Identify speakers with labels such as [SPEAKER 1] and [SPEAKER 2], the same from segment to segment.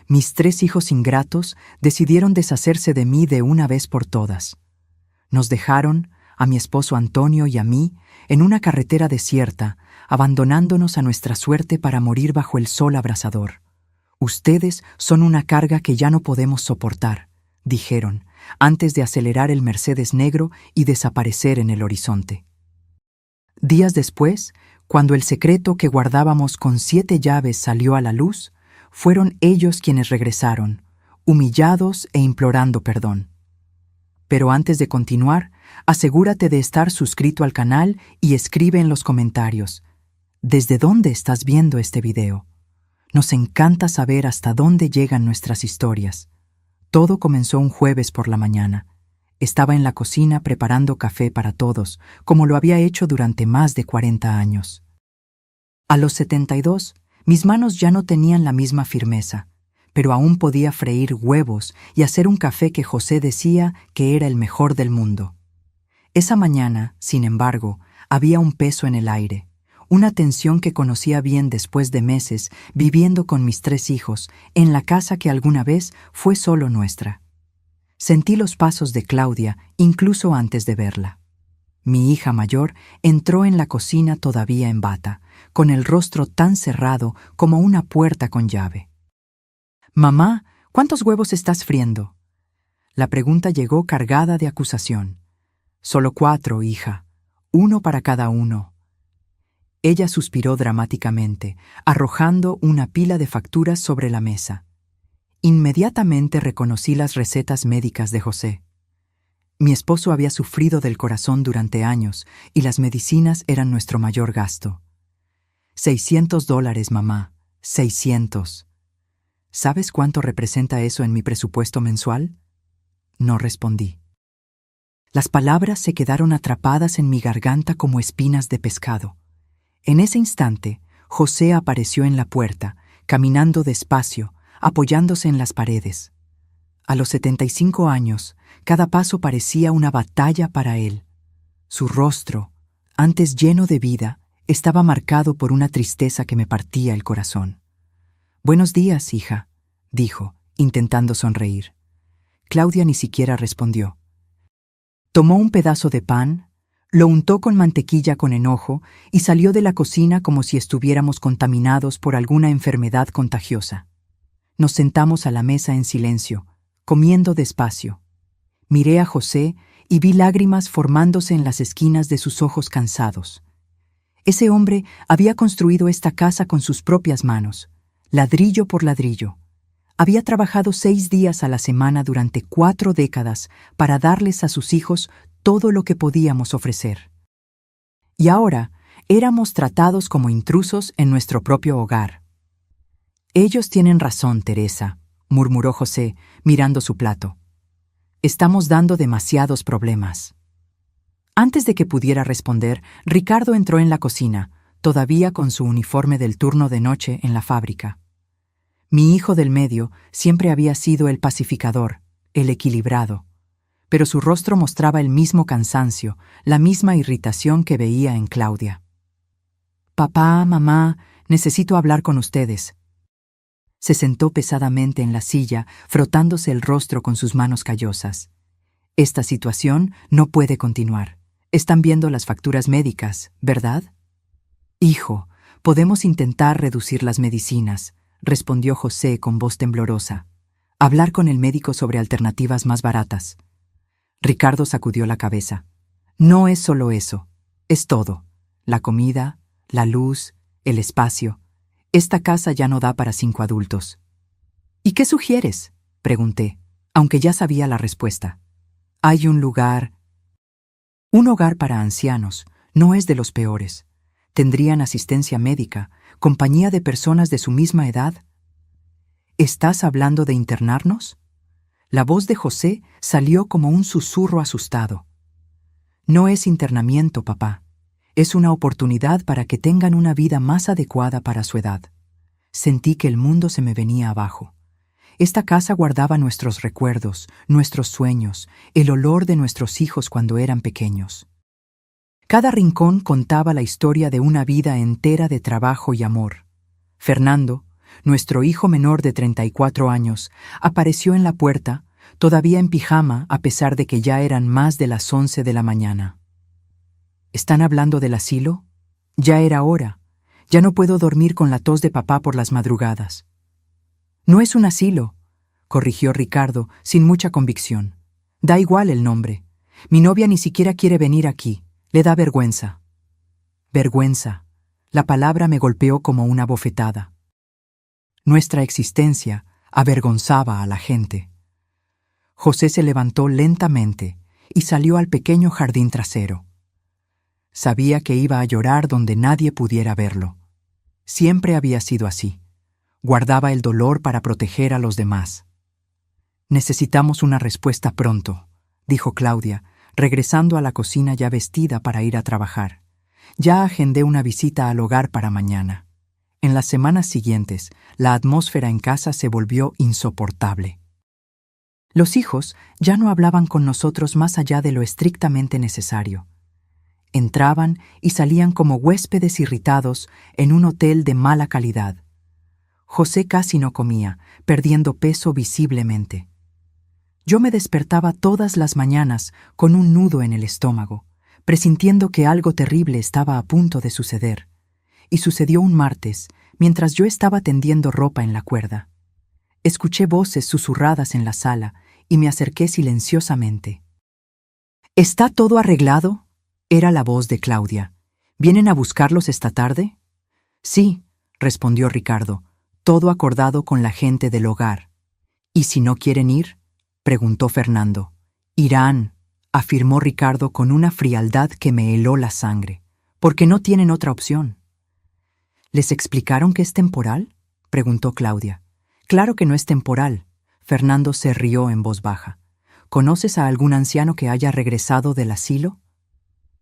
[SPEAKER 1] mis 3 hijos ingratos decidieron deshacerse de mí de una vez por todas. Nos dejaron, a mi esposo Antonio y a mí, en una carretera desierta, abandonándonos a nuestra suerte para morir bajo el sol abrasador. Ustedes son una carga que ya no podemos soportar, dijeron, antes de acelerar el Mercedes negro y desaparecer en el horizonte. Días después, cuando el secreto que guardábamos con 7 llaves salió a la luz, fueron ellos quienes regresaron, humillados e implorando perdón. Pero antes de continuar, asegúrate de estar suscrito al canal y escribe en los comentarios, ¿desde dónde estás viendo este video? Nos encanta saber hasta dónde llegan nuestras historias. Todo comenzó un jueves por la mañana. Estaba en la cocina preparando café para todos, como lo había hecho durante más de 40 años. A los 72, mis manos ya no tenían la misma firmeza, pero aún podía freír huevos y hacer un café que José decía que era el mejor del mundo. Esa mañana, sin embargo, había un peso en el aire, una tensión que conocía bien después de meses viviendo con mis 3 hijos en la casa que alguna vez fue solo nuestra. Sentí los pasos de Claudia incluso antes de verla. Mi hija mayor entró en la cocina todavía en bata, con el rostro tan cerrado como una puerta con llave. «Mamá, ¿cuántos huevos estás friendo?» La pregunta llegó cargada de acusación. «Solo 4, hija. 1 para cada uno». Ella suspiró dramáticamente, arrojando una pila de facturas sobre la mesa. Inmediatamente reconocí las recetas médicas de José. Mi esposo había sufrido del corazón durante años y las medicinas eran nuestro mayor gasto. $600, mamá. 600. ¿Sabes cuánto representa eso en mi presupuesto mensual? No respondí. Las palabras se quedaron atrapadas en mi garganta como espinas de pescado. En ese instante, José apareció en la puerta, caminando despacio, apoyándose en las paredes. A los 75 años, cada paso parecía una batalla para él. Su rostro, antes lleno de vida, estaba marcado por una tristeza que me partía el corazón. «Buenos días, hija», dijo, intentando sonreír. Claudia ni siquiera respondió. Tomó un pedazo de pan, lo untó con mantequilla con enojo y salió de la cocina como si estuviéramos contaminados por alguna enfermedad contagiosa. Nos sentamos a la mesa en silencio, comiendo despacio. Miré a José y vi lágrimas formándose en las esquinas de sus ojos cansados. Ese hombre había construido esta casa con sus propias manos, ladrillo por ladrillo. Había trabajado 6 días a la semana durante 4 décadas para darles a sus hijos todo lo que podíamos ofrecer. Y ahora éramos tratados como intrusos en nuestro propio hogar. «Ellos tienen razón, Teresa», murmuró José, mirando su plato. «Estamos dando demasiados problemas». Antes de que pudiera responder, Ricardo entró en la cocina, todavía con su uniforme del turno de noche en la fábrica. Mi hijo del medio siempre había sido el pacificador, el equilibrado, pero su rostro mostraba el mismo cansancio, la misma irritación que veía en Claudia. «Papá, mamá, necesito hablar con ustedes». Se sentó pesadamente en la silla, frotándose el rostro con sus manos callosas. «Esta situación no puede continuar. Están viendo las facturas médicas, ¿verdad?» «Hijo, podemos intentar reducir las medicinas», respondió José con voz temblorosa. «Hablar con el médico sobre alternativas más baratas». Ricardo sacudió la cabeza. «No es solo eso, es todo. La comida, la luz, el espacio. Esta casa ya no da para 5 adultos». «¿Y qué sugieres?», pregunté, aunque ya sabía la respuesta. «Hay un lugar». «Un hogar para ancianos. No es de los peores. Tendrían asistencia médica, compañía de personas de su misma edad». «¿Estás hablando de internarnos?». La voz de José salió como un susurro asustado. «No es internamiento, papá. Es una oportunidad para que tengan una vida más adecuada para su edad». Sentí que el mundo se me venía abajo. Esta casa guardaba nuestros recuerdos, nuestros sueños, el olor de nuestros hijos cuando eran pequeños. Cada rincón contaba la historia de una vida entera de trabajo y amor. Fernando, Nuestro hijo menor de 34 años apareció en la puerta, todavía en pijama a pesar de que ya eran más de las 11 de la mañana. ¿Están hablando del asilo? Ya era hora. Ya no puedo dormir con la tos de papá por las madrugadas. No es un asilo, corrigió Ricardo sin mucha convicción. Da igual el nombre. Mi novia ni siquiera quiere venir aquí. Le da vergüenza. Vergüenza. La palabra me golpeó como una bofetada. Nuestra existencia avergonzaba a la gente. José se levantó lentamente y salió al pequeño jardín trasero. Sabía que iba a llorar donde nadie pudiera verlo. Siempre había sido así. Guardaba el dolor para proteger a los demás. Necesitamos una respuesta pronto, dijo Claudia, regresando a la cocina ya vestida para ir a trabajar. Ya agendé una visita al hogar para mañana. En las semanas siguientes, la atmósfera en casa se volvió insoportable. Los hijos ya no hablaban con nosotros más allá de lo estrictamente necesario. Entraban y salían como huéspedes irritados en un hotel de mala calidad. José casi no comía, perdiendo peso visiblemente. Yo me despertaba todas las mañanas con un nudo en el estómago, presintiendo que algo terrible estaba a punto de suceder. Y sucedió un martes, mientras yo estaba tendiendo ropa en la cuerda. Escuché voces susurradas en la sala y me acerqué silenciosamente. ¿Está todo arreglado? Era la voz de Claudia. ¿Vienen a buscarlos esta tarde? Sí, respondió Ricardo, todo acordado con la gente del hogar. ¿Y si no quieren ir? Preguntó Fernando. Irán, afirmó Ricardo con una frialdad que me heló la sangre, porque no tienen otra opción. ¿Les explicaron que es temporal? Preguntó Claudia. Claro que no es temporal. Fernando se rió en voz baja. ¿Conoces a algún anciano que haya regresado del asilo?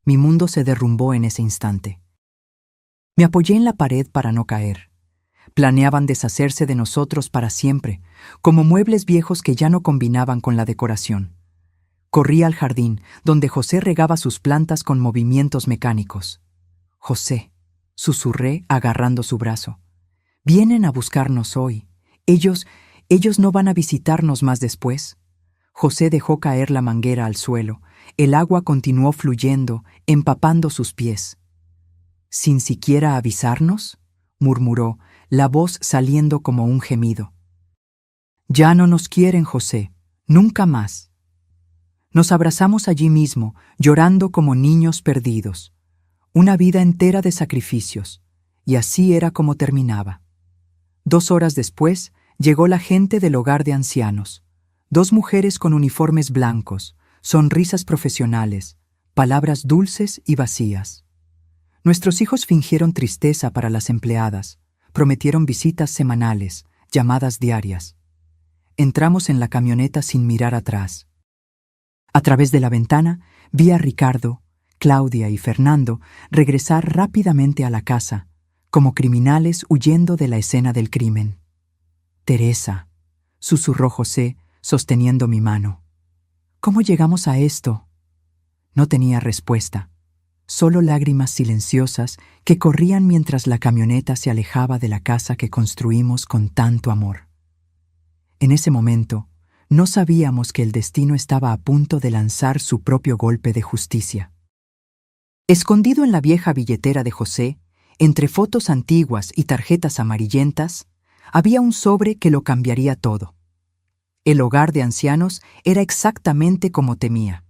[SPEAKER 1] Mi mundo se derrumbó en ese instante. Me apoyé en la pared para no caer. Planeaban deshacerse de nosotros para siempre, como muebles viejos que ya no combinaban con la decoración. Corrí al jardín, donde José regaba sus plantas con movimientos mecánicos. José, susurré agarrando su brazo. Vienen a buscarnos hoy. Ellos no van a visitarnos más después. José dejó caer la manguera al suelo. El agua continuó fluyendo, empapando sus pies. ¿Sin siquiera avisarnos?, murmuró, la voz saliendo como un gemido. Ya no nos quieren, José, nunca más. Nos abrazamos allí mismo, llorando como niños perdidos. Una vida entera de sacrificios, y así era como terminaba. 2 horas después, llegó la gente del hogar de ancianos. 2 mujeres con uniformes blancos, sonrisas profesionales, palabras dulces y vacías. Nuestros hijos fingieron tristeza para las empleadas, prometieron visitas semanales, llamadas diarias. Entramos en la camioneta sin mirar atrás. A través de la ventana vi a Ricardo, Claudia y Fernando regresar rápidamente a la casa, como criminales huyendo de la escena del crimen. Teresa, susurró José, sosteniendo mi mano. ¿Cómo llegamos a esto? No tenía respuesta, solo lágrimas silenciosas que corrían mientras la camioneta se alejaba de la casa que construimos con tanto amor. En ese momento, no sabíamos que el destino estaba a punto de lanzar su propio golpe de justicia. Escondido en la vieja billetera de José, entre fotos antiguas y tarjetas amarillentas, había un sobre que lo cambiaría todo. El hogar de ancianos era exactamente como temía.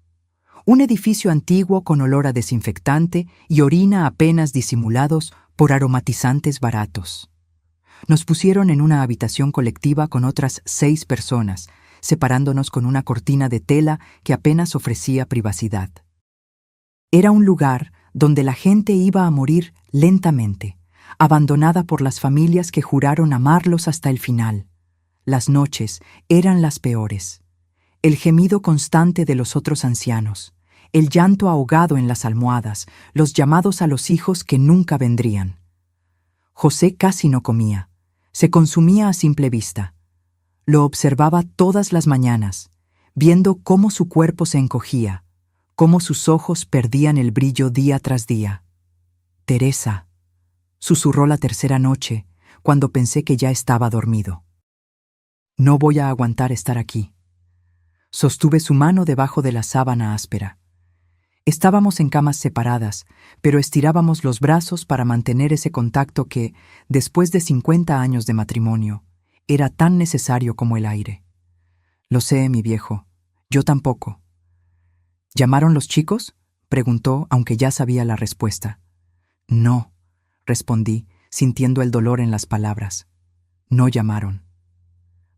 [SPEAKER 1] Un edificio antiguo con olor a desinfectante y orina apenas disimulados por aromatizantes baratos. Nos pusieron en una habitación colectiva con otras 6 personas, separándonos con una cortina de tela que apenas ofrecía privacidad. Era un lugar donde la gente iba a morir lentamente, abandonada por las familias que juraron amarlos hasta el final. Las noches eran las peores. El gemido constante de los otros ancianos, el llanto ahogado en las almohadas, los llamados a los hijos que nunca vendrían. José casi no comía, se consumía a simple vista. Lo observaba todas las mañanas, viendo cómo su cuerpo se encogía, cómo sus ojos perdían el brillo día tras día. Teresa, susurró la tercera noche, cuando pensé que ya estaba dormido. No voy a aguantar estar aquí. Sostuve su mano debajo de la sábana áspera. Estábamos en camas separadas, pero estirábamos los brazos para mantener ese contacto que, después de 50 años de matrimonio, era tan necesario como el aire. Lo sé, mi viejo. Yo tampoco. ¿Llamaron los chicos?, preguntó, aunque ya sabía la respuesta. No, respondí, sintiendo el dolor en las palabras. No llamaron.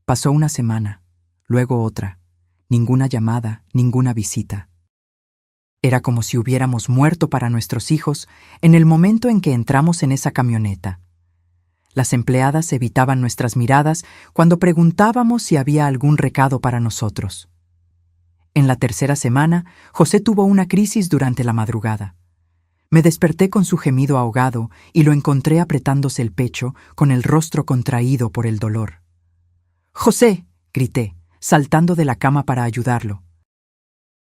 [SPEAKER 1] Pasó una semana, luego otra. Ninguna llamada, ninguna visita. Era como si hubiéramos muerto para nuestros hijos en el momento en que entramos en esa camioneta. Las empleadas evitaban nuestras miradas cuando preguntábamos si había algún recado para nosotros. En la tercera semana, José tuvo una crisis durante la madrugada. Me desperté con su gemido ahogado y lo encontré apretándose el pecho, con el rostro contraído por el dolor. «¡José!», grité, saltando de la cama para ayudarlo.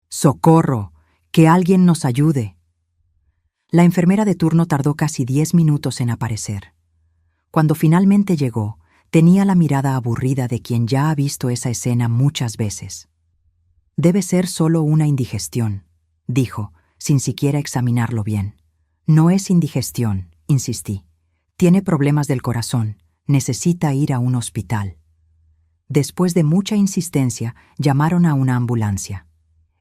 [SPEAKER 1] «¡Socorro! ¡Que alguien nos ayude!». La enfermera de turno tardó casi 10 minutos en aparecer. Cuando finalmente llegó, tenía la mirada aburrida de quien ya ha visto esa escena muchas veces. «Debe ser solo una indigestión», dijo, sin siquiera examinarlo bien. «No es indigestión», insistí. «Tiene problemas del corazón. Necesita ir a un hospital». Después de mucha insistencia, llamaron a una ambulancia.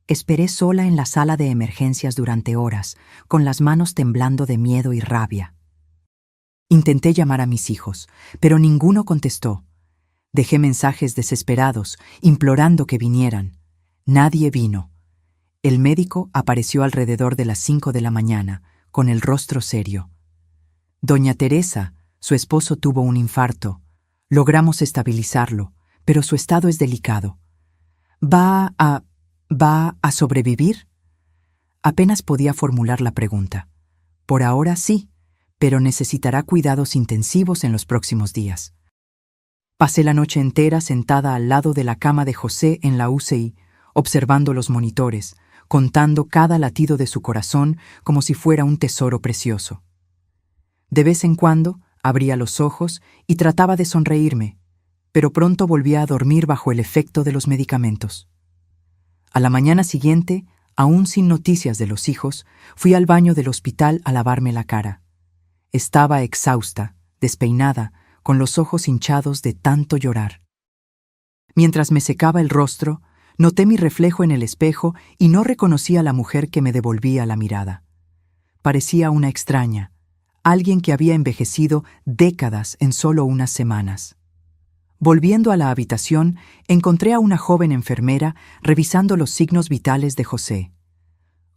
[SPEAKER 1] Esperé sola en la sala de emergencias durante horas, con las manos temblando de miedo y rabia. Intenté llamar a mis hijos, pero ninguno contestó. Dejé mensajes desesperados, implorando que vinieran. Nadie vino. El médico apareció alrededor de las 5 de la mañana, con el rostro serio. Doña Teresa, su esposo, tuvo un infarto. Logramos estabilizarlo, pero su estado es delicado. ¿Va a sobrevivir? Apenas podía formular la pregunta. Por ahora sí, pero necesitará cuidados intensivos en los próximos días. Pasé la noche entera sentada al lado de la cama de José en la UCI, observando los monitores, contando cada latido de su corazón como si fuera un tesoro precioso. De vez en cuando abría los ojos y trataba de sonreírme, pero pronto volvía a dormir bajo el efecto de los medicamentos. A la mañana siguiente, aún sin noticias de los hijos, fui al baño del hospital a lavarme la cara. Estaba exhausta, despeinada, con los ojos hinchados de tanto llorar. Mientras me secaba el rostro, noté mi reflejo en el espejo y no reconocí a la mujer que me devolvía la mirada. Parecía una extraña, alguien que había envejecido décadas en solo unas semanas. Volviendo a la habitación, encontré a una joven enfermera revisando los signos vitales de José.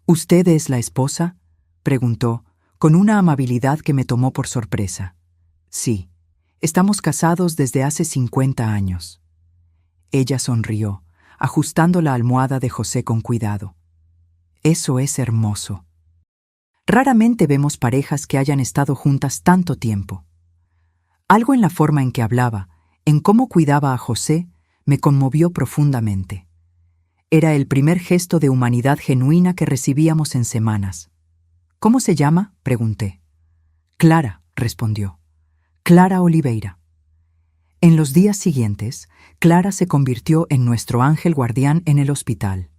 [SPEAKER 1] «¿Usted es la esposa?», preguntó, con una amabilidad que me tomó por sorpresa. «Sí, estamos casados desde hace 50 años». Ella sonrió, ajustando la almohada de José con cuidado. «Eso es hermoso. Raramente vemos parejas que hayan estado juntas tanto tiempo». Algo en la forma en que hablaba, en cómo cuidaba a José, me conmovió profundamente. Era el primer gesto de humanidad genuina que recibíamos en semanas. «¿Cómo se llama?», pregunté. «Clara», respondió. «Clara Oliveira». En los días siguientes, Clara se convirtió en nuestro ángel guardián en el hospital.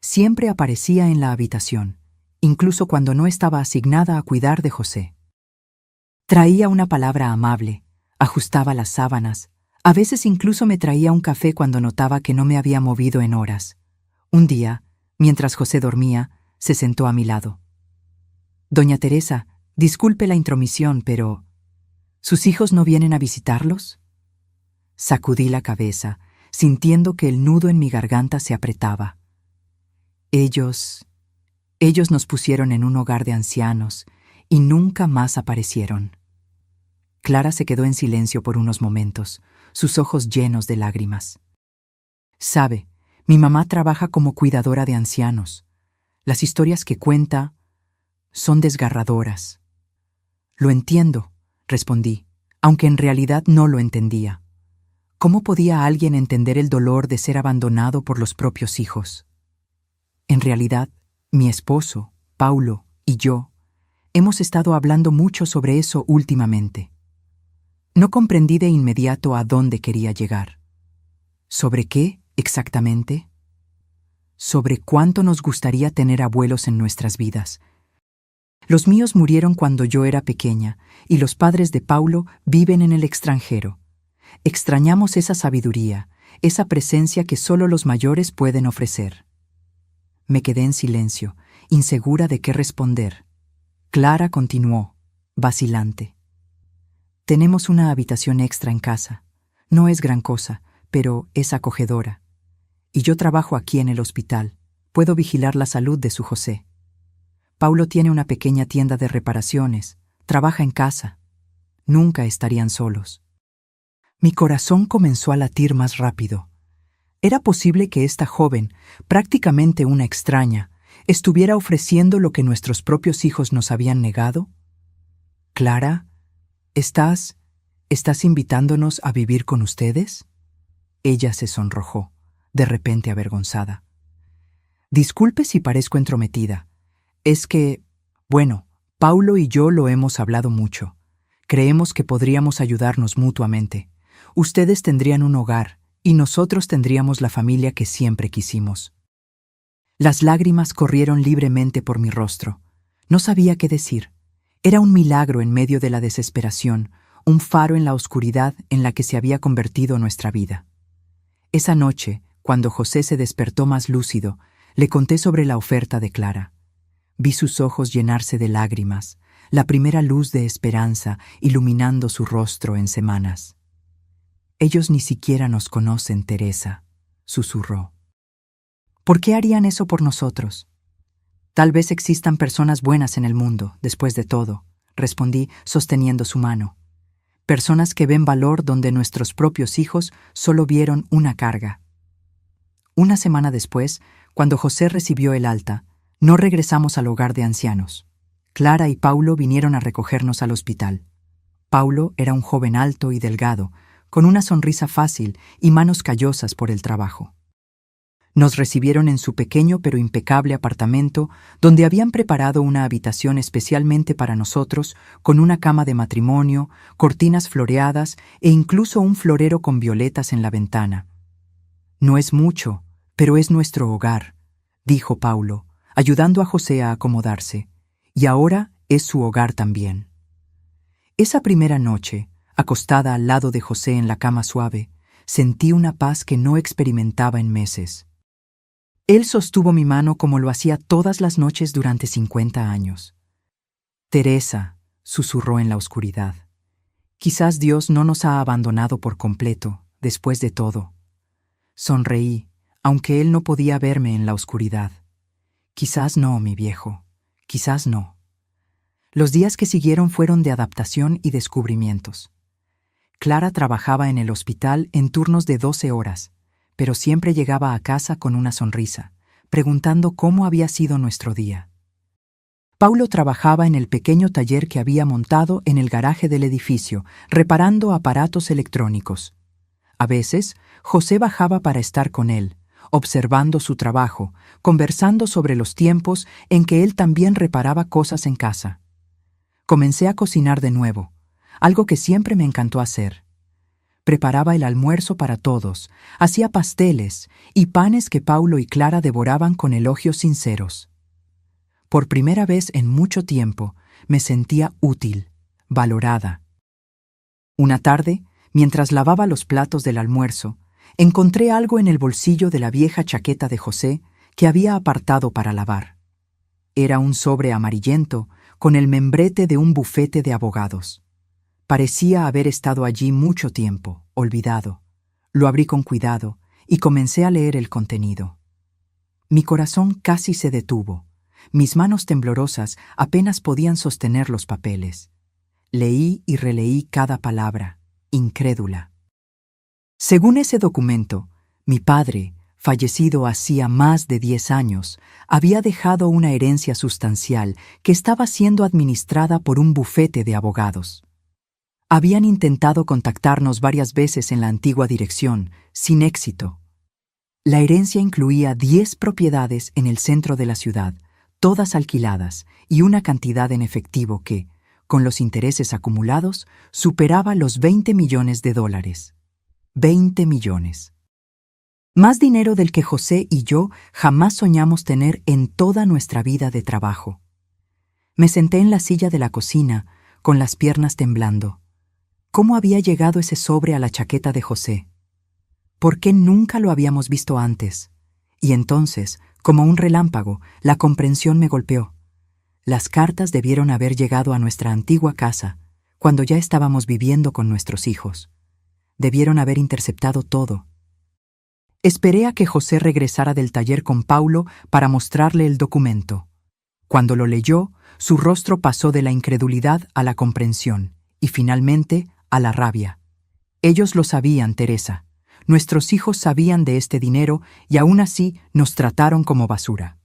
[SPEAKER 1] Siempre aparecía en la habitación, incluso cuando no estaba asignada a cuidar de José. Traía una palabra amable, ajustaba las sábanas, a veces incluso me traía un café cuando notaba que no me había movido en horas. Un día, mientras José dormía, se sentó a mi lado. «Doña Teresa, disculpe la intromisión, pero ¿sus hijos no vienen a visitarlos?». Sacudí la cabeza, sintiendo que el nudo en mi garganta se apretaba. Ellos nos pusieron en un hogar de ancianos y nunca más aparecieron». Clara se quedó en silencio por unos momentos, sus ojos llenos de lágrimas. «Sabe, mi mamá trabaja como cuidadora de ancianos. Las historias que cuenta son desgarradoras». «Lo entiendo», respondí, aunque en realidad no lo entendía. ¿Cómo podía alguien entender el dolor de ser abandonado por los propios hijos? En realidad, mi esposo, Paulo, y yo hemos estado hablando mucho sobre eso últimamente. No comprendí de inmediato a dónde quería llegar. ¿Sobre qué, exactamente? Sobre cuánto nos gustaría tener abuelos en nuestras vidas. Los míos murieron cuando yo era pequeña, y los padres de Paulo viven en el extranjero. Extrañamos esa sabiduría, esa presencia que solo los mayores pueden ofrecer. Me quedé en silencio, insegura de qué responder. Clara continuó, vacilante. Tenemos una habitación extra en casa. No es gran cosa, pero es acogedora. Y yo trabajo aquí en el hospital. Puedo vigilar la salud de su José. Paulo tiene una pequeña tienda de reparaciones. Trabaja en casa. Nunca estarían solos. Mi corazón comenzó a latir más rápido. ¿Era posible que esta joven, prácticamente una extraña, estuviera ofreciendo lo que nuestros propios hijos nos habían negado? Clara, ¿estás invitándonos a vivir con ustedes? Ella se sonrojó, de repente avergonzada. Disculpe si parezco entrometida. Es que, bueno, Paulo y yo lo hemos hablado mucho. Creemos que podríamos ayudarnos mutuamente. Ustedes tendrían un hogar y nosotros tendríamos la familia que siempre quisimos. Las lágrimas corrieron libremente por mi rostro. No sabía qué decir. Era un milagro en medio de la desesperación, un faro en la oscuridad en la que se había convertido nuestra vida. Esa noche, cuando José se despertó más lúcido, le conté sobre la oferta de Clara. Vi sus ojos llenarse de lágrimas, la primera luz de esperanza iluminando su rostro en semanas. Ellos ni siquiera nos conocen, Teresa, susurró. ¿Por qué harían eso por nosotros? Tal vez existan personas buenas en el mundo, después de todo, respondí sosteniendo su mano. Personas que ven valor donde nuestros propios hijos solo vieron una carga. Una semana después, cuando José recibió el alta, no regresamos al hogar de ancianos. Clara y Paulo vinieron a recogernos al hospital. Paulo era un joven alto y delgado, con una sonrisa fácil y manos callosas por el trabajo. Nos recibieron en su pequeño pero impecable apartamento, donde habían preparado una habitación especialmente para nosotros, con una cama de matrimonio, cortinas floreadas e incluso un florero con violetas en la ventana. No es mucho, pero es nuestro hogar, dijo Paulo, ayudando a José a acomodarse, y ahora es su hogar también. Esa primera noche, acostada al lado de José en la cama suave, sentí una paz que no experimentaba en meses. Él sostuvo mi mano como lo hacía todas las noches durante 50 años. Teresa, susurró en la oscuridad, quizás Dios no nos ha abandonado por completo, después de todo. Sonreí, aunque él no podía verme en la oscuridad. Quizás no, mi viejo, quizás no. Los días que siguieron fueron de adaptación y descubrimientos. Clara trabajaba en el hospital en turnos de 12 horas, pero siempre llegaba a casa con una sonrisa, preguntando cómo había sido nuestro día. Paulo trabajaba en el pequeño taller que había montado en el garaje del edificio, reparando aparatos electrónicos. A veces, José bajaba para estar con él, observando su trabajo, conversando sobre los tiempos en que él también reparaba cosas en casa. Comencé a cocinar de nuevo, algo que siempre me encantó hacer. Preparaba el almuerzo para todos, hacía pasteles y panes que Paulo y Clara devoraban con elogios sinceros. Por primera vez en mucho tiempo me sentía útil, valorada. Una tarde, mientras lavaba los platos del almuerzo, encontré algo en el bolsillo de la vieja chaqueta de José que había apartado para lavar. Era un sobre amarillento con el membrete de un bufete de abogados. Parecía haber estado allí mucho tiempo, olvidado. Lo abrí con cuidado y comencé a leer el contenido. Mi corazón casi se detuvo. Mis manos temblorosas apenas podían sostener los papeles. Leí y releí cada palabra, incrédula. Según ese documento, mi padre, fallecido hacía más de 10 años, había dejado una herencia sustancial que estaba siendo administrada por un bufete de abogados. Habían intentado contactarnos varias veces en la antigua dirección, sin éxito. La herencia incluía 10 propiedades en el centro de la ciudad, todas alquiladas, y una cantidad en efectivo que, con los intereses acumulados, superaba los $20 millones. 20 millones. Más dinero del que José y yo jamás soñamos tener en toda nuestra vida de trabajo. Me senté en la silla de la cocina, con las piernas temblando. ¿Cómo había llegado ese sobre a la chaqueta de José? ¿Por qué nunca lo habíamos visto antes? Y entonces, como un relámpago, la comprensión me golpeó. Las cartas debieron haber llegado a nuestra antigua casa, cuando ya estábamos viviendo con nuestros hijos. Debieron haber interceptado todo. Esperé a que José regresara del taller con Paulo para mostrarle el documento. Cuando lo leyó, su rostro pasó de la incredulidad a la comprensión y finalmente a la rabia. Ellos lo sabían, Teresa. Nuestros hijos sabían de este dinero y aún así nos trataron como basura.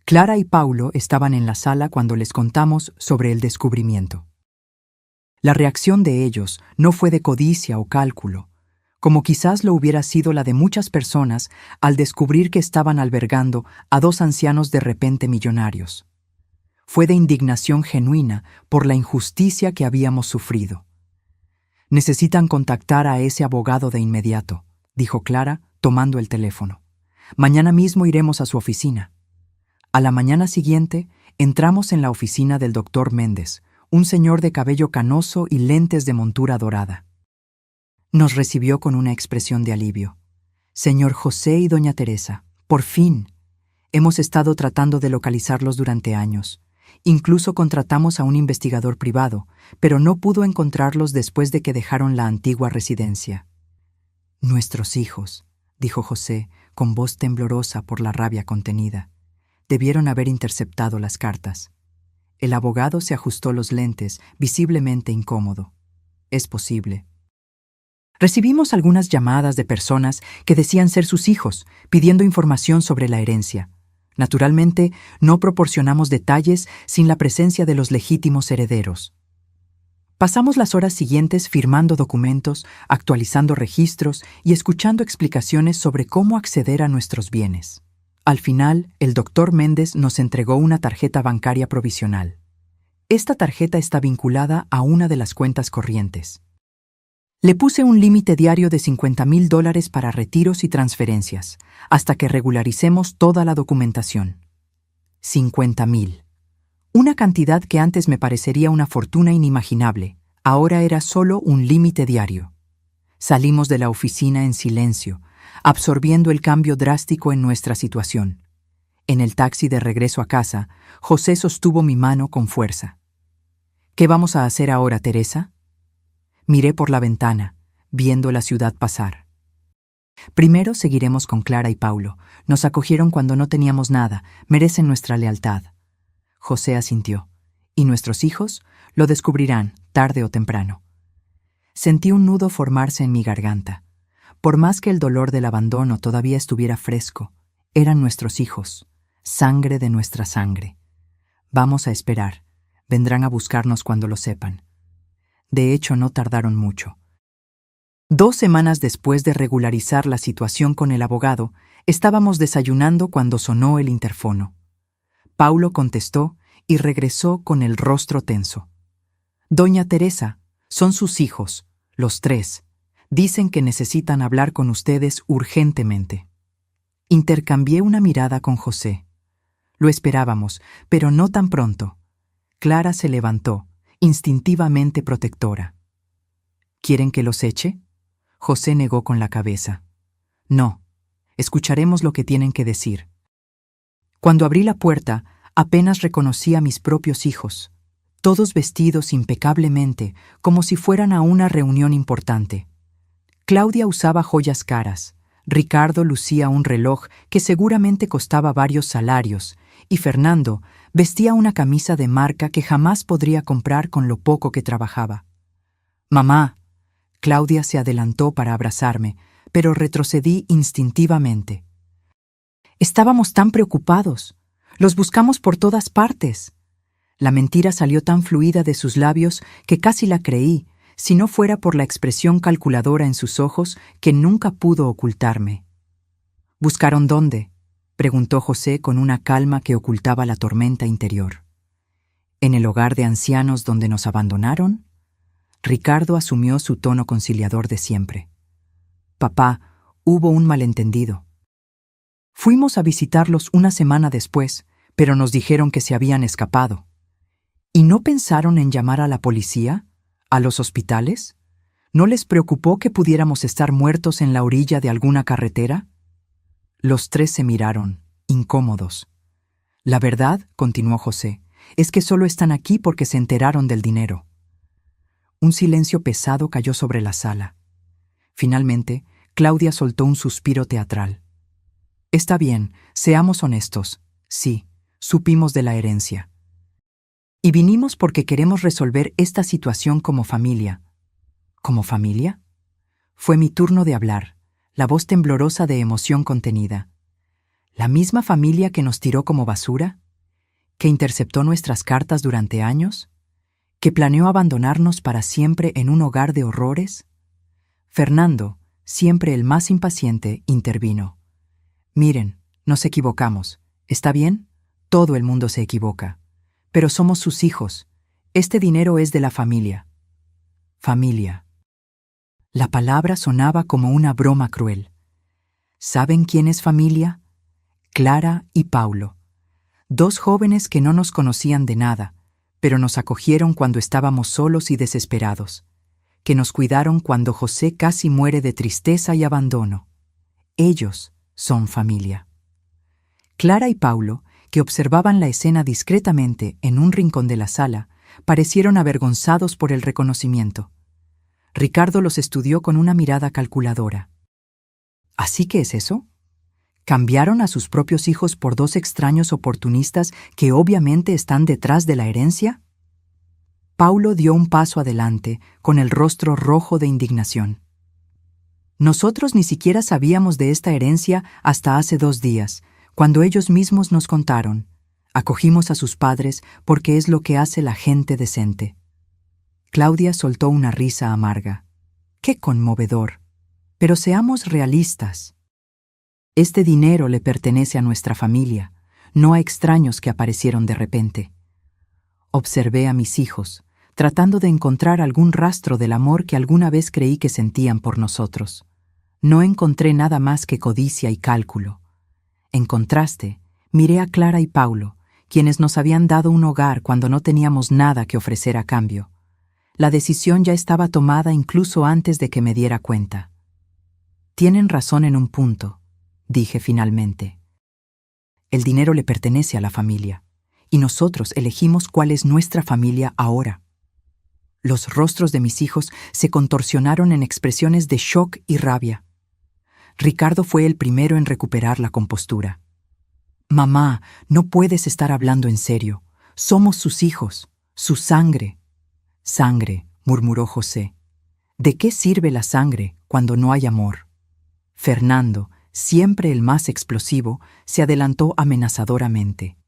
[SPEAKER 1] Clara y Paulo estaban en la sala cuando les contamos sobre el descubrimiento. La reacción de ellos no fue de codicia o cálculo, como quizás lo hubiera sido la de muchas personas al descubrir que estaban albergando a dos ancianos de repente millonarios. Fue de indignación genuina por la injusticia que habíamos sufrido. «Necesitan contactar a ese abogado de inmediato», dijo Clara, tomando el teléfono. «Mañana mismo iremos a su oficina». A la mañana siguiente, entramos en la oficina del doctor Méndez, un señor de cabello canoso y lentes de montura dorada. Nos recibió con una expresión de alivio. «Señor José y doña Teresa, por fin. Hemos estado tratando de localizarlos durante años. Incluso contratamos a un investigador privado, pero no pudo encontrarlos después de que dejaron la antigua residencia». «Nuestros hijos», dijo José, con voz temblorosa por la rabia contenida. «Debieron haber interceptado las cartas». El abogado se ajustó los lentes, visiblemente incómodo. «Es posible». Recibimos algunas llamadas de personas que decían ser sus hijos, pidiendo información sobre la herencia. Naturalmente, no proporcionamos detalles sin la presencia de los legítimos herederos. Pasamos las horas siguientes firmando documentos, actualizando registros y escuchando explicaciones sobre cómo acceder a nuestros bienes. Al final, el doctor Méndez nos entregó una tarjeta bancaria provisional. Esta tarjeta está vinculada a una de las cuentas corrientes. Le puse un límite diario de $50,000 para retiros y transferencias, hasta que regularicemos toda la documentación. 50,000. Una cantidad que antes me parecería una fortuna inimaginable, ahora era solo un límite diario. Salimos de la oficina en silencio, absorbiendo el cambio drástico en nuestra situación. En el taxi de regreso a casa, José sostuvo mi mano con fuerza. «¿Qué vamos a hacer ahora, Teresa?» Miré por la ventana, viendo la ciudad pasar. «Primero seguiremos con Clara y Paulo. Nos acogieron cuando no teníamos nada, merecen nuestra lealtad». José asintió. «Y nuestros hijos lo descubrirán, tarde o temprano». Sentí un nudo formarse en mi garganta. Por más que el dolor del abandono todavía estuviera fresco, eran nuestros hijos, sangre de nuestra sangre. Vamos a esperar. Vendrán a buscarnos cuando lo sepan. De hecho, no tardaron mucho. 2 semanas después de regularizar la situación con el abogado, estábamos desayunando cuando sonó el interfono. Paulo contestó y regresó con el rostro tenso. «Doña Teresa, son sus hijos, los 3. Dicen que necesitan hablar con ustedes urgentemente». Intercambié una mirada con José. Lo esperábamos, pero no tan pronto. Clara se levantó, instintivamente protectora. «¿Quieren que los eche?» José negó con la cabeza. «No, escucharemos lo que tienen que decir». Cuando abrí la puerta, apenas reconocí a mis propios hijos, todos vestidos impecablemente, como si fueran a una reunión importante. Claudia usaba joyas caras, Ricardo lucía un reloj que seguramente costaba varios salarios, y Fernando vestía una camisa de marca que jamás podría comprar con lo poco que trabajaba. «Mamá». Claudia se adelantó para abrazarme, pero retrocedí instintivamente. «Estábamos tan preocupados. Los buscamos por todas partes». La mentira salió tan fluida de sus labios que casi la creí, si no fuera por la expresión calculadora en sus ojos que nunca pudo ocultarme. «¿Buscaron dónde?», preguntó José con una calma que ocultaba la tormenta interior. ¿En el hogar de ancianos donde nos abandonaron? Ricardo asumió su tono conciliador de siempre. Papá, hubo un malentendido. Fuimos a visitarlos una semana después, pero nos dijeron que se habían escapado. ¿Y no pensaron en llamar a la policía? ¿A los hospitales? ¿No les preocupó que pudiéramos estar muertos en la orilla de alguna carretera? Los tres se miraron, incómodos. La verdad, continuó José, es que solo están aquí porque se enteraron del dinero. Un silencio pesado cayó sobre la sala. Finalmente, Claudia soltó un suspiro teatral. Está bien, seamos honestos. Sí, supimos de la herencia. Y vinimos porque queremos resolver esta situación como familia. ¿Como familia? Fue mi turno de hablar, la voz temblorosa de emoción contenida. ¿La misma familia que nos tiró como basura? ¿Que interceptó nuestras cartas durante años? ¿Que planeó abandonarnos para siempre en un hogar de horrores? Fernando, siempre el más impaciente, intervino. Miren, nos equivocamos. ¿Está bien? Todo el mundo se equivoca. Pero somos sus hijos. Este dinero es de la familia. Familia. La palabra sonaba como una broma cruel. ¿Saben quién es familia? Clara y Paulo. Dos jóvenes que no nos conocían de nada, pero nos acogieron cuando estábamos solos y desesperados, que nos cuidaron cuando José casi muere de tristeza y abandono. Ellos son familia. Clara y Paulo, que observaban la escena discretamente en un rincón de la sala, parecieron avergonzados por el reconocimiento. Ricardo los estudió con una mirada calculadora. ¿Así que es eso? ¿Cambiaron a sus propios hijos por dos extraños oportunistas que obviamente están detrás de la herencia? Paulo dio un paso adelante, con el rostro rojo de indignación. Nosotros ni siquiera sabíamos de esta herencia hasta hace 2 días, cuando ellos mismos nos contaron. Acogimos a sus padres porque es lo que hace la gente decente. Claudia soltó una risa amarga. ¡Qué conmovedor! Pero seamos realistas. Este dinero le pertenece a nuestra familia, no a extraños que aparecieron de repente. Observé a mis hijos, tratando de encontrar algún rastro del amor que alguna vez creí que sentían por nosotros. No encontré nada más que codicia y cálculo. En contraste, miré a Clara y Paulo, quienes nos habían dado un hogar cuando no teníamos nada que ofrecer a cambio. La decisión ya estaba tomada incluso antes de que me diera cuenta. Tienen razón en un punto, dije finalmente. El dinero le pertenece a la familia, y nosotros elegimos cuál es nuestra familia ahora. Los rostros de mis hijos se contorsionaron en expresiones de shock y rabia. Ricardo fue el primero en recuperar la compostura. Mamá, no puedes estar hablando en serio. Somos sus hijos, su sangre. Sangre, murmuró José. ¿De qué sirve la sangre cuando no hay amor? Fernando, siempre el más explosivo, se adelantó amenazadoramente.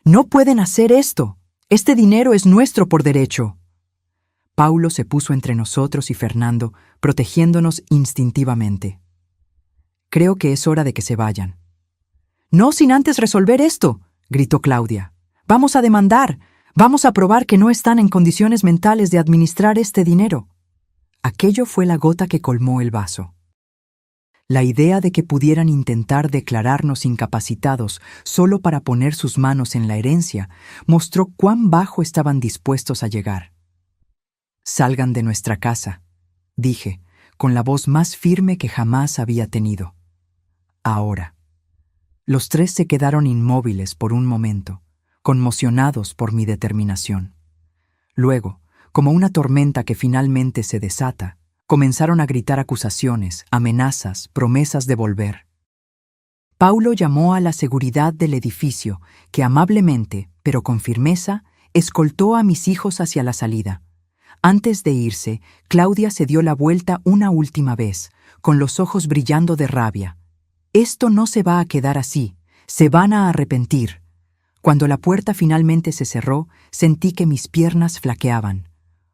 [SPEAKER 1] ¡No pueden hacer esto! Este dinero es nuestro por derecho. Paulo se puso entre nosotros y Fernando, protegiéndonos instintivamente. Creo que es hora de que se vayan. ¡No sin antes resolver esto!, gritó Claudia. ¡Vamos a demandar! ¡Vamos a probar que no están en condiciones mentales de administrar este dinero! Aquello fue la gota que colmó el vaso. La idea de que pudieran intentar declararnos incapacitados solo para poner sus manos en la herencia mostró cuán bajo estaban dispuestos a llegar. «Salgan de nuestra casa», dije, con la voz más firme que jamás había tenido. Ahora. Los tres se quedaron inmóviles por un momento, conmocionados por mi determinación. Luego, como una tormenta que finalmente se desata, comenzaron a gritar acusaciones, amenazas, promesas de volver. Paulo llamó a la seguridad del edificio, que amablemente, pero con firmeza, escoltó a mis hijos hacia la salida. Antes de irse, Claudia se dio la vuelta una última vez, con los ojos brillando de rabia. «Esto no se va a quedar así, se van a arrepentir». Cuando la puerta finalmente se cerró, sentí que mis piernas flaqueaban.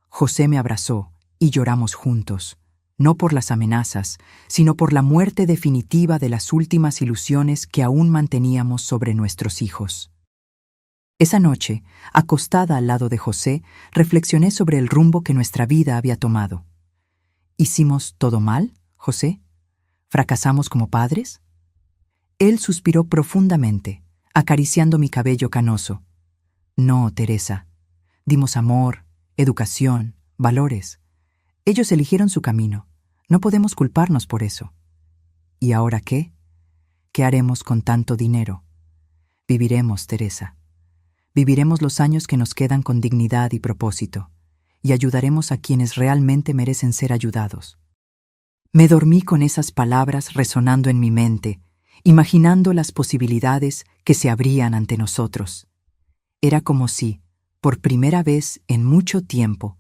[SPEAKER 1] José me abrazó y lloramos juntos, no por las amenazas, sino por la muerte definitiva de las últimas ilusiones que aún manteníamos sobre nuestros hijos. Esa noche, acostada al lado de José, reflexioné sobre el rumbo que nuestra vida había tomado. ¿Hicimos todo mal, José? ¿Fracasamos como padres? Él suspiró profundamente, acariciando mi cabello canoso. No, Teresa. Dimos amor, educación, valores. Ellos eligieron su camino. No podemos culparnos por eso. ¿Y ahora qué? ¿Qué haremos con tanto dinero? Viviremos, Teresa. Viviremos los años que nos quedan con dignidad y propósito, y ayudaremos a quienes realmente merecen ser ayudados. Me dormí con esas palabras resonando en mi mente, imaginando las posibilidades que se abrían ante nosotros. Era como si, por primera vez en mucho tiempo,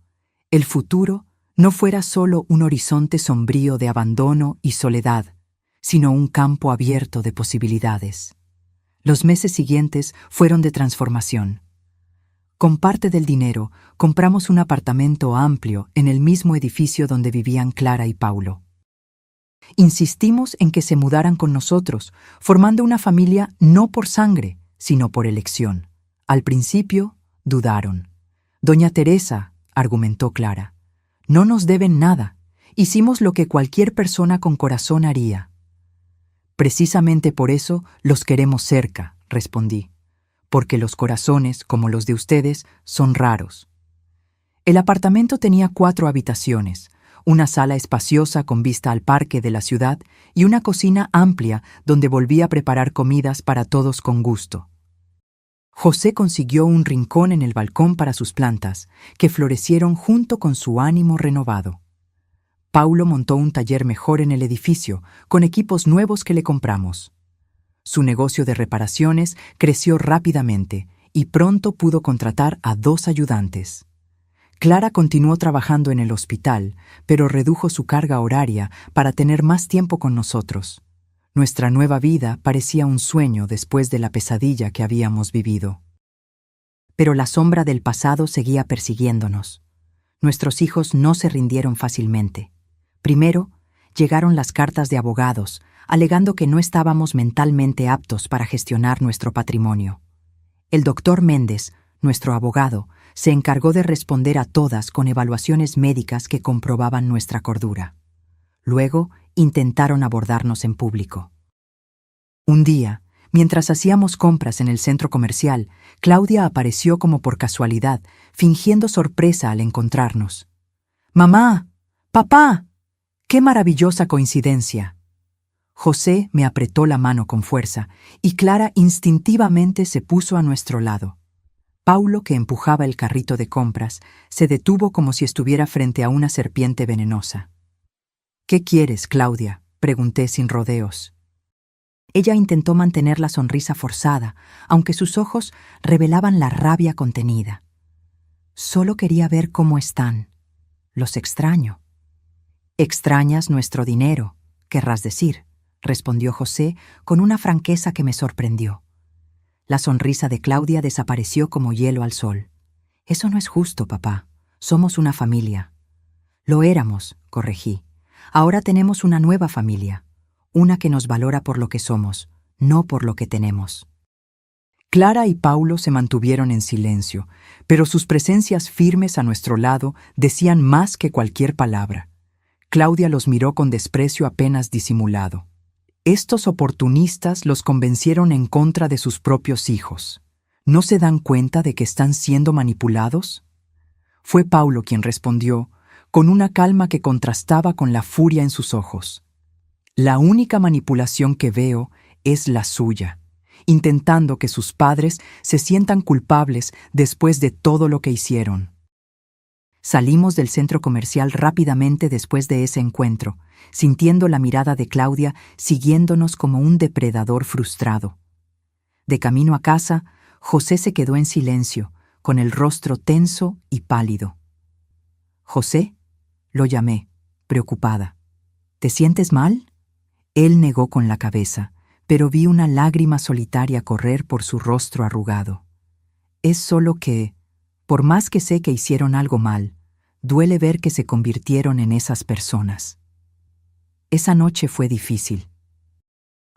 [SPEAKER 1] el futuro no fuera solo un horizonte sombrío de abandono y soledad, sino un campo abierto de posibilidades. Los meses siguientes fueron de transformación. Con parte del dinero, compramos un apartamento amplio en el mismo edificio donde vivían Clara y Paulo. Insistimos en que se mudaran con nosotros, formando una familia no por sangre, sino por elección. Al principio, dudaron. Doña Teresa, argumentó Clara, no nos deben nada. Hicimos lo que cualquier persona con corazón haría. Precisamente por eso los queremos cerca, respondí, porque los corazones, como los de ustedes, son raros. El apartamento tenía 4 habitaciones, una sala espaciosa con vista al parque de la ciudad y una cocina amplia donde volví a preparar comidas para todos con gusto. José consiguió un rincón en el balcón para sus plantas, que florecieron junto con su ánimo renovado. Paulo montó un taller mejor en el edificio, con equipos nuevos que le compramos. Su negocio de reparaciones creció rápidamente y pronto pudo contratar a 2 ayudantes. Clara continuó trabajando en el hospital, pero redujo su carga horaria para tener más tiempo con nosotros. Nuestra nueva vida parecía un sueño después de la pesadilla que habíamos vivido. Pero la sombra del pasado seguía persiguiéndonos. Nuestros hijos no se rindieron fácilmente. Primero, llegaron las cartas de abogados, alegando que no estábamos mentalmente aptos para gestionar nuestro patrimonio. El doctor Méndez, nuestro abogado, se encargó de responder a todas con evaluaciones médicas que comprobaban nuestra cordura. Luego, intentaron abordarnos en público. Un día, mientras hacíamos compras en el centro comercial, Claudia apareció como por casualidad, fingiendo sorpresa al encontrarnos. «¡Mamá! ¡Papá! ¡Qué maravillosa coincidencia!». José me apretó la mano con fuerza y Clara instintivamente se puso a nuestro lado. Paulo, que empujaba el carrito de compras, se detuvo como si estuviera frente a una serpiente venenosa. «¿Qué quieres, Claudia?», pregunté sin rodeos. Ella intentó mantener la sonrisa forzada, aunque sus ojos revelaban la rabia contenida. «Solo quería ver cómo están. Los extraño». «Extrañas nuestro dinero, querrás decir», respondió José con una franqueza que me sorprendió. La sonrisa de Claudia desapareció como hielo al sol. «Eso no es justo, papá. Somos una familia». «Lo éramos», corregí. «Ahora tenemos una nueva familia, una que nos valora por lo que somos, no por lo que tenemos». Clara y Paulo se mantuvieron en silencio, pero sus presencias firmes a nuestro lado decían más que cualquier palabra. Claudia los miró con desprecio apenas disimulado. Estos oportunistas los convencieron en contra de sus propios hijos. ¿No se dan cuenta de que están siendo manipulados? Fue Paulo quien respondió, con una calma que contrastaba con la furia en sus ojos. «La única manipulación que veo es la suya, intentando que sus padres se sientan culpables después de todo lo que hicieron». Salimos del centro comercial rápidamente después de ese encuentro, sintiendo la mirada de Claudia siguiéndonos como un depredador frustrado. De camino a casa, José se quedó en silencio, con el rostro tenso y pálido. «¿José?», lo llamé, preocupada. «¿Te sientes mal?». Él negó con la cabeza, pero vi una lágrima solitaria correr por su rostro arrugado. «Es solo que, por más que sé que hicieron algo mal, duele ver que se convirtieron en esas personas». Esa noche fue difícil.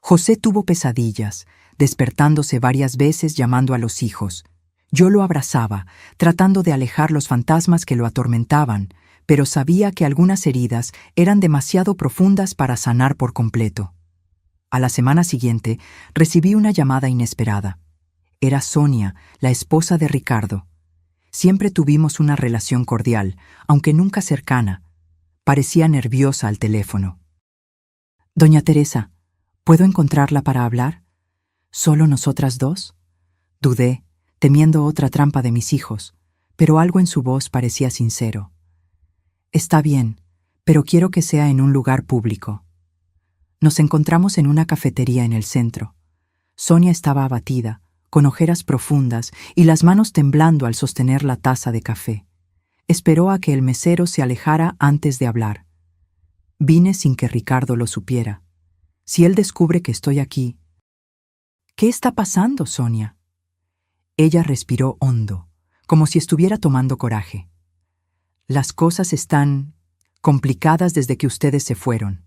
[SPEAKER 1] José tuvo pesadillas, despertándose varias veces llamando a los hijos, Yo lo abrazaba, tratando de alejar los fantasmas que lo atormentaban, pero sabía que algunas heridas eran demasiado profundas para sanar por completo. A la semana siguiente, recibí una llamada inesperada. Era Sonia, la esposa de Ricardo. Siempre tuvimos una relación cordial, aunque nunca cercana. Parecía nerviosa al teléfono. «Doña Teresa, ¿puedo encontrarla para hablar? ¿Solo nosotras dos?» Dudé, temiendo otra trampa de mis hijos, pero algo en su voz parecía sincero. «Está bien, pero quiero que sea en un lugar público». Nos encontramos en una cafetería en el centro. Sonia estaba abatida, con ojeras profundas y las manos temblando al sostener la taza de café. Esperó a que el mesero se alejara antes de hablar. Vine sin que Ricardo lo supiera. Si él descubre que estoy aquí... «¿Qué está pasando, Sonia?» Ella respiró hondo, como si estuviera tomando coraje. «Las cosas están complicadas desde que ustedes se fueron.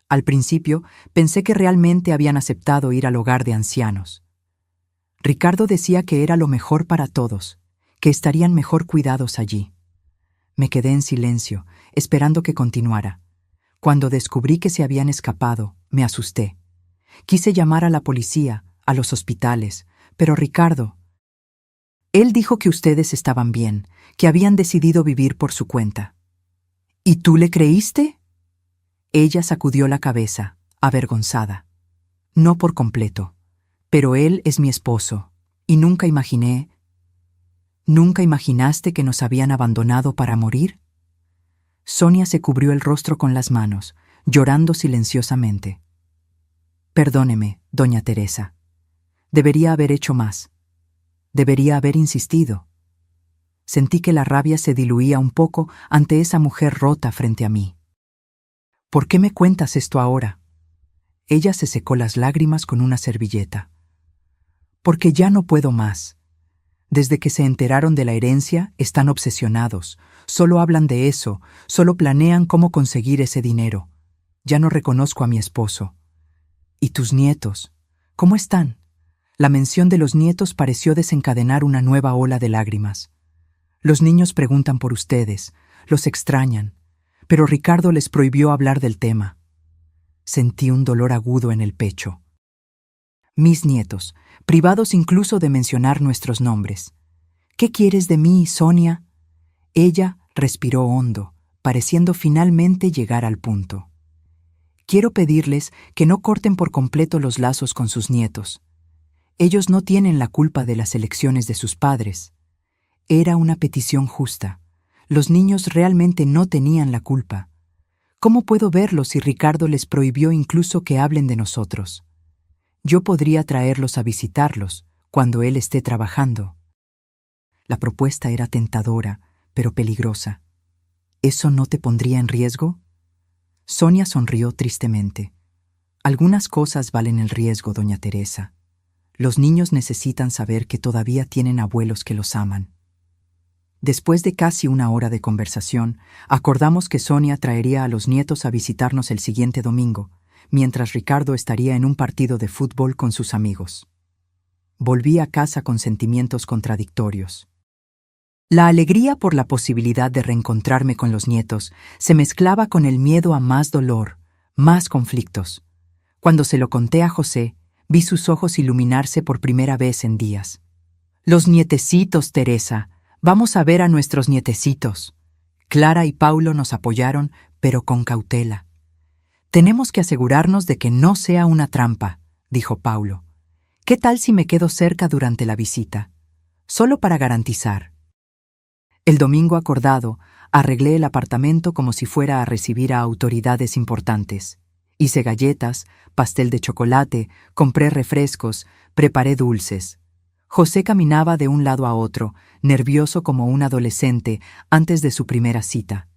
[SPEAKER 1] Al principio pensé que realmente habían aceptado ir al hogar de ancianos. Ricardo decía que era lo mejor para todos, que estarían mejor cuidados allí». Me quedé en silencio, esperando que continuara. Cuando descubrí que se habían escapado, me asusté. Quise llamar a la policía, a los hospitales, pero Ricardo... Él dijo que ustedes estaban bien, que habían decidido vivir por su cuenta. ¿Y tú le creíste? Ella sacudió la cabeza, avergonzada. No por completo, pero él es mi esposo, y nunca imaginé... ¿Nunca imaginaste que nos habían abandonado para morir? Sonia se cubrió el rostro con las manos, llorando silenciosamente. Perdóneme, doña Teresa. Debería haber hecho más. Debería haber insistido. Sentí que la rabia se diluía un poco ante esa mujer rota frente a mí. ¿Por qué me cuentas esto ahora? Ella se secó las lágrimas con una servilleta. Porque ya no puedo más. Desde que se enteraron de la herencia, están obsesionados. Solo hablan de eso, solo planean cómo conseguir ese dinero. Ya no reconozco a mi esposo. ¿Y tus nietos? ¿Cómo están? La mención de los nietos pareció desencadenar una nueva ola de lágrimas. Los niños preguntan por ustedes, los extrañan, pero Ricardo les prohibió hablar del tema. Sentí un dolor agudo en el pecho. Mis nietos, privados incluso de mencionar nuestros nombres. ¿Qué quieres de mí, Sonia? Ella respiró hondo, pareciendo finalmente llegar al punto. Quiero pedirles que no corten por completo los lazos con sus nietos. Ellos no tienen la culpa de las elecciones de sus padres. Era una petición justa. Los niños realmente no tenían la culpa. ¿Cómo puedo verlos si Ricardo les prohibió incluso que hablen de nosotros? Yo podría traerlos a visitarlos cuando él esté trabajando. La propuesta era tentadora, pero peligrosa. ¿Eso no te pondría en riesgo? Sonia sonrió tristemente. Algunas cosas valen el riesgo, doña Teresa. Los niños necesitan saber que todavía tienen abuelos que los aman. Después de casi una hora de conversación, acordamos que Sonia traería a los nietos a visitarnos el siguiente domingo, mientras Ricardo estaría en un partido de fútbol con sus amigos. Volví a casa con sentimientos contradictorios. La alegría por la posibilidad de reencontrarme con los nietos se mezclaba con el miedo a más dolor, más conflictos. Cuando se lo conté a José, vi sus ojos iluminarse por primera vez en días. «Los nietecitos, Teresa. Vamos a ver a nuestros nietecitos». Clara y Paulo nos apoyaron, pero con cautela. «Tenemos que asegurarnos de que no sea una trampa», dijo Paulo. «¿Qué tal si me quedo cerca durante la visita? Solo para garantizar». El domingo acordado, arreglé el apartamento como si fuera a recibir a autoridades importantes. Hice galletas, pastel de chocolate, compré refrescos, preparé dulces. José caminaba de un lado a otro, nervioso como un adolescente antes de su primera cita.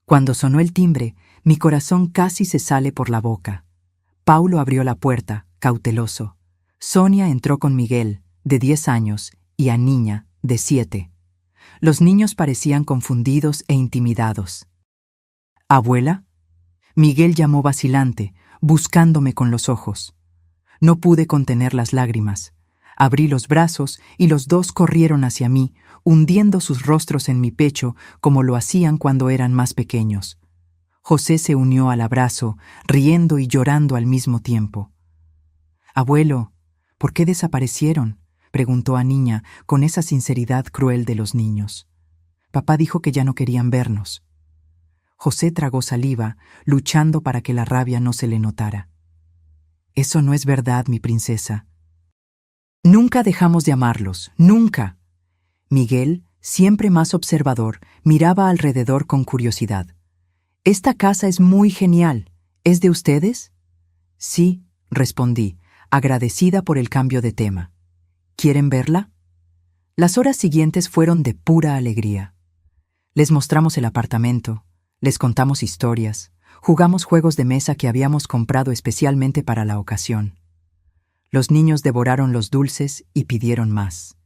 [SPEAKER 1] Cuando sonó el timbre, mi corazón casi se sale por la boca. Paulo abrió la puerta, cauteloso. Sonia entró con Miguel, de 10 años, y a Niña, de 7. Los niños parecían confundidos e intimidados. «¿Abuela?» Miguel llamó vacilante, buscándome con los ojos. No pude contener las lágrimas. Abrí los brazos y los dos corrieron hacia mí, hundiendo sus rostros en mi pecho como lo hacían cuando eran más pequeños. José se unió al abrazo, riendo y llorando al mismo tiempo. «Abuelo, ¿por qué desaparecieron?», preguntó a Niña con esa sinceridad cruel de los niños. «Papá dijo que ya no querían vernos». José tragó saliva, luchando para que la rabia no se le notara. «Eso no es verdad, mi princesa. Nunca dejamos de amarlos, nunca». Miguel, siempre más observador, miraba alrededor con curiosidad. «Esta casa es muy genial. ¿Es de ustedes?». «Sí», respondí, agradecida por el cambio de tema. «¿Quieren verla?». Las horas siguientes fueron de pura alegría. Les mostramos el apartamento, les contamos historias, jugamos juegos de mesa que habíamos comprado especialmente para la ocasión. Los niños devoraron los dulces y pidieron más.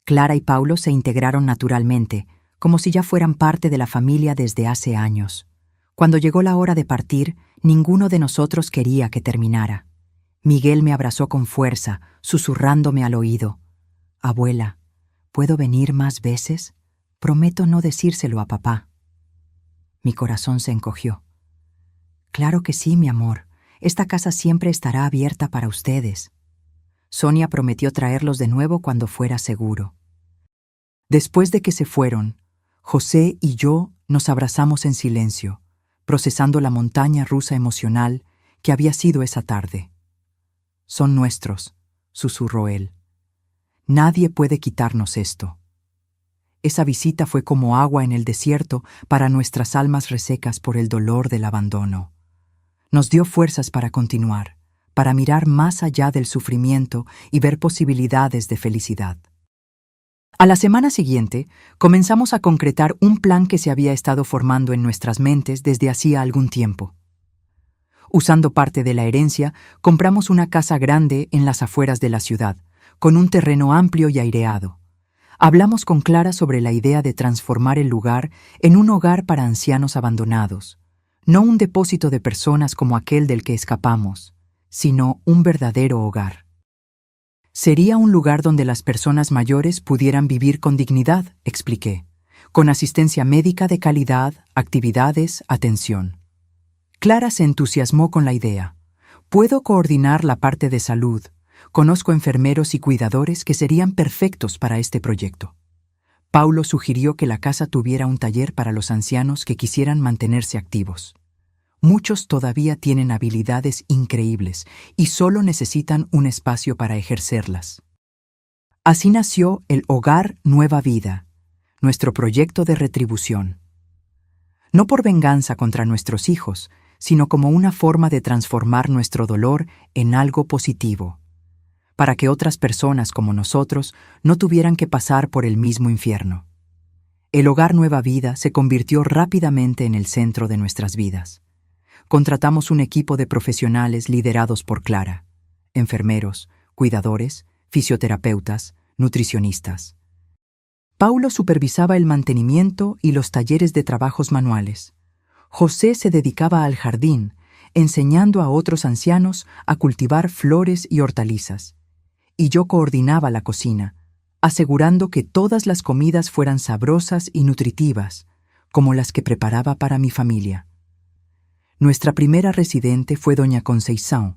[SPEAKER 1] Clara y Paulo se integraron naturalmente, como si ya fueran parte de la familia desde hace años. Cuando llegó la hora de partir, ninguno de nosotros quería que terminara. Miguel me abrazó con fuerza, susurrándome al oído. «Abuela, ¿puedo venir más veces? Prometo no decírselo a papá». Mi corazón se encogió. «Claro que sí, mi amor. Esta casa siempre estará abierta para ustedes». Sonia prometió traerlos de nuevo cuando fuera seguro. Después de que se fueron, José y yo nos abrazamos en silencio, procesando la montaña rusa emocional que había sido esa tarde. «Son nuestros», susurró él. «Nadie puede quitarnos esto». Esa visita fue como agua en el desierto para nuestras almas resecas por el dolor del abandono. Nos dio fuerzas para continuar, para mirar más allá del sufrimiento y ver posibilidades de felicidad. A la semana siguiente, comenzamos a concretar un plan que se había estado formando en nuestras mentes desde hacía algún tiempo. Usando parte de la herencia, compramos una casa grande en las afueras de la ciudad, con un terreno amplio y aireado. Hablamos con Clara sobre la idea de transformar el lugar en un hogar para ancianos abandonados, no un depósito de personas como aquel del que escapamos, sino un verdadero hogar. Sería un lugar donde las personas mayores pudieran vivir con dignidad, expliqué, con asistencia médica de calidad, actividades, atención. Clara se entusiasmó con la idea. «Puedo coordinar la parte de salud. Conozco enfermeros y cuidadores que serían perfectos para este proyecto». Paulo sugirió que la casa tuviera un taller para los ancianos que quisieran mantenerse activos. Muchos todavía tienen habilidades increíbles y solo necesitan un espacio para ejercerlas. Así nació el Hogar Nueva Vida, nuestro proyecto de retribución. No por venganza contra nuestros hijos, sino como una forma de transformar nuestro dolor en algo positivo, para que otras personas como nosotros no tuvieran que pasar por el mismo infierno. El Hogar Nueva Vida se convirtió rápidamente en el centro de nuestras vidas. Contratamos un equipo de profesionales liderados por Clara, enfermeros, cuidadores, fisioterapeutas, nutricionistas. Paulo supervisaba el mantenimiento y los talleres de trabajos manuales. José se dedicaba al jardín, enseñando a otros ancianos a cultivar flores y hortalizas. Y yo coordinaba la cocina, asegurando que todas las comidas fueran sabrosas y nutritivas, como las que preparaba para mi familia. Nuestra primera residente fue doña Conceição,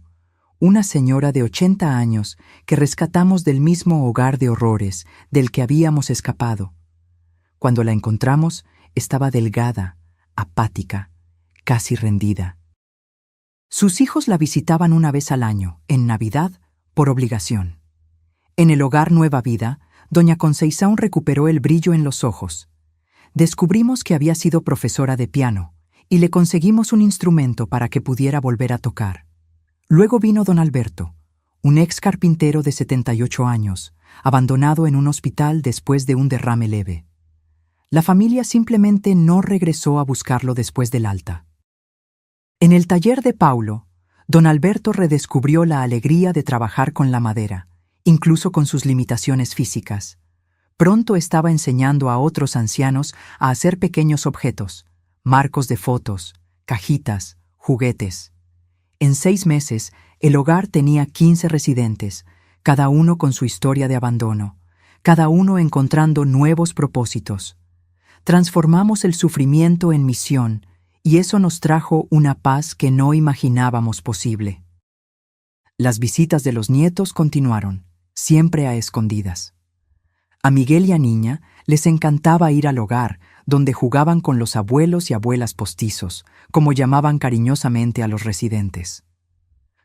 [SPEAKER 1] una señora de 80 años que rescatamos del mismo hogar de horrores del que habíamos escapado. Cuando la encontramos, estaba delgada, apática, casi rendida. Sus hijos la visitaban una vez al año, en Navidad, por obligación. En el Hogar Nueva Vida, doña Conceição recuperó el brillo en los ojos. Descubrimos que había sido profesora de piano y le conseguimos un instrumento para que pudiera volver a tocar. Luego vino don Alberto, un ex carpintero de 78 años, abandonado en un hospital después de un derrame leve. La familia simplemente no regresó a buscarlo después del alta. En el taller de Paulo, don Alberto redescubrió la alegría de trabajar con la madera, incluso con sus limitaciones físicas. Pronto estaba enseñando a otros ancianos a hacer pequeños objetos, marcos de fotos, cajitas, juguetes. En 6 meses, el hogar tenía 15 residentes, cada uno con su historia de abandono, cada uno encontrando nuevos propósitos. Transformamos el sufrimiento en misión, y eso nos trajo una paz que no imaginábamos posible. Las visitas de los nietos continuaron, siempre a escondidas. A Miguel y a Niña les encantaba ir al hogar, donde jugaban con los abuelos y abuelas postizos, como llamaban cariñosamente a los residentes.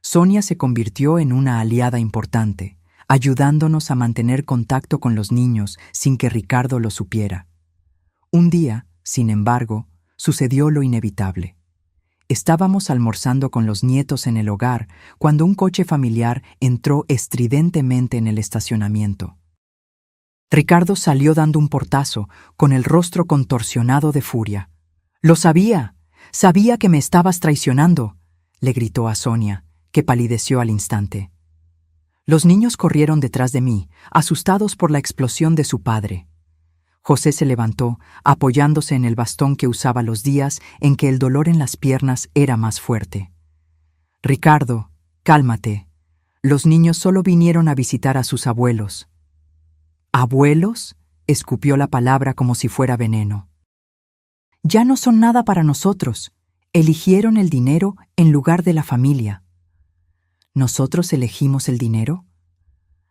[SPEAKER 1] Sonia se convirtió en una aliada importante, ayudándonos a mantener contacto con los niños sin que Ricardo lo supiera. Un día, sin embargo, sucedió lo inevitable. Estábamos almorzando con los nietos en el hogar cuando un coche familiar entró estridentemente en el estacionamiento. Ricardo salió dando un portazo, con el rostro contorsionado de furia. «¡Lo sabía! ¡Sabía que me estabas traicionando!», le gritó a Sonia, que palideció al instante. Los niños corrieron detrás de mí, asustados por la explosión de su padre. José se levantó, apoyándose en el bastón que usaba los días en que el dolor en las piernas era más fuerte. «Ricardo, cálmate. Los niños solo vinieron a visitar a sus abuelos». «¿Abuelos?», escupió la palabra como si fuera veneno. «Ya no son nada para nosotros. Eligieron el dinero en lugar de la familia». «¿Nosotros elegimos el dinero?».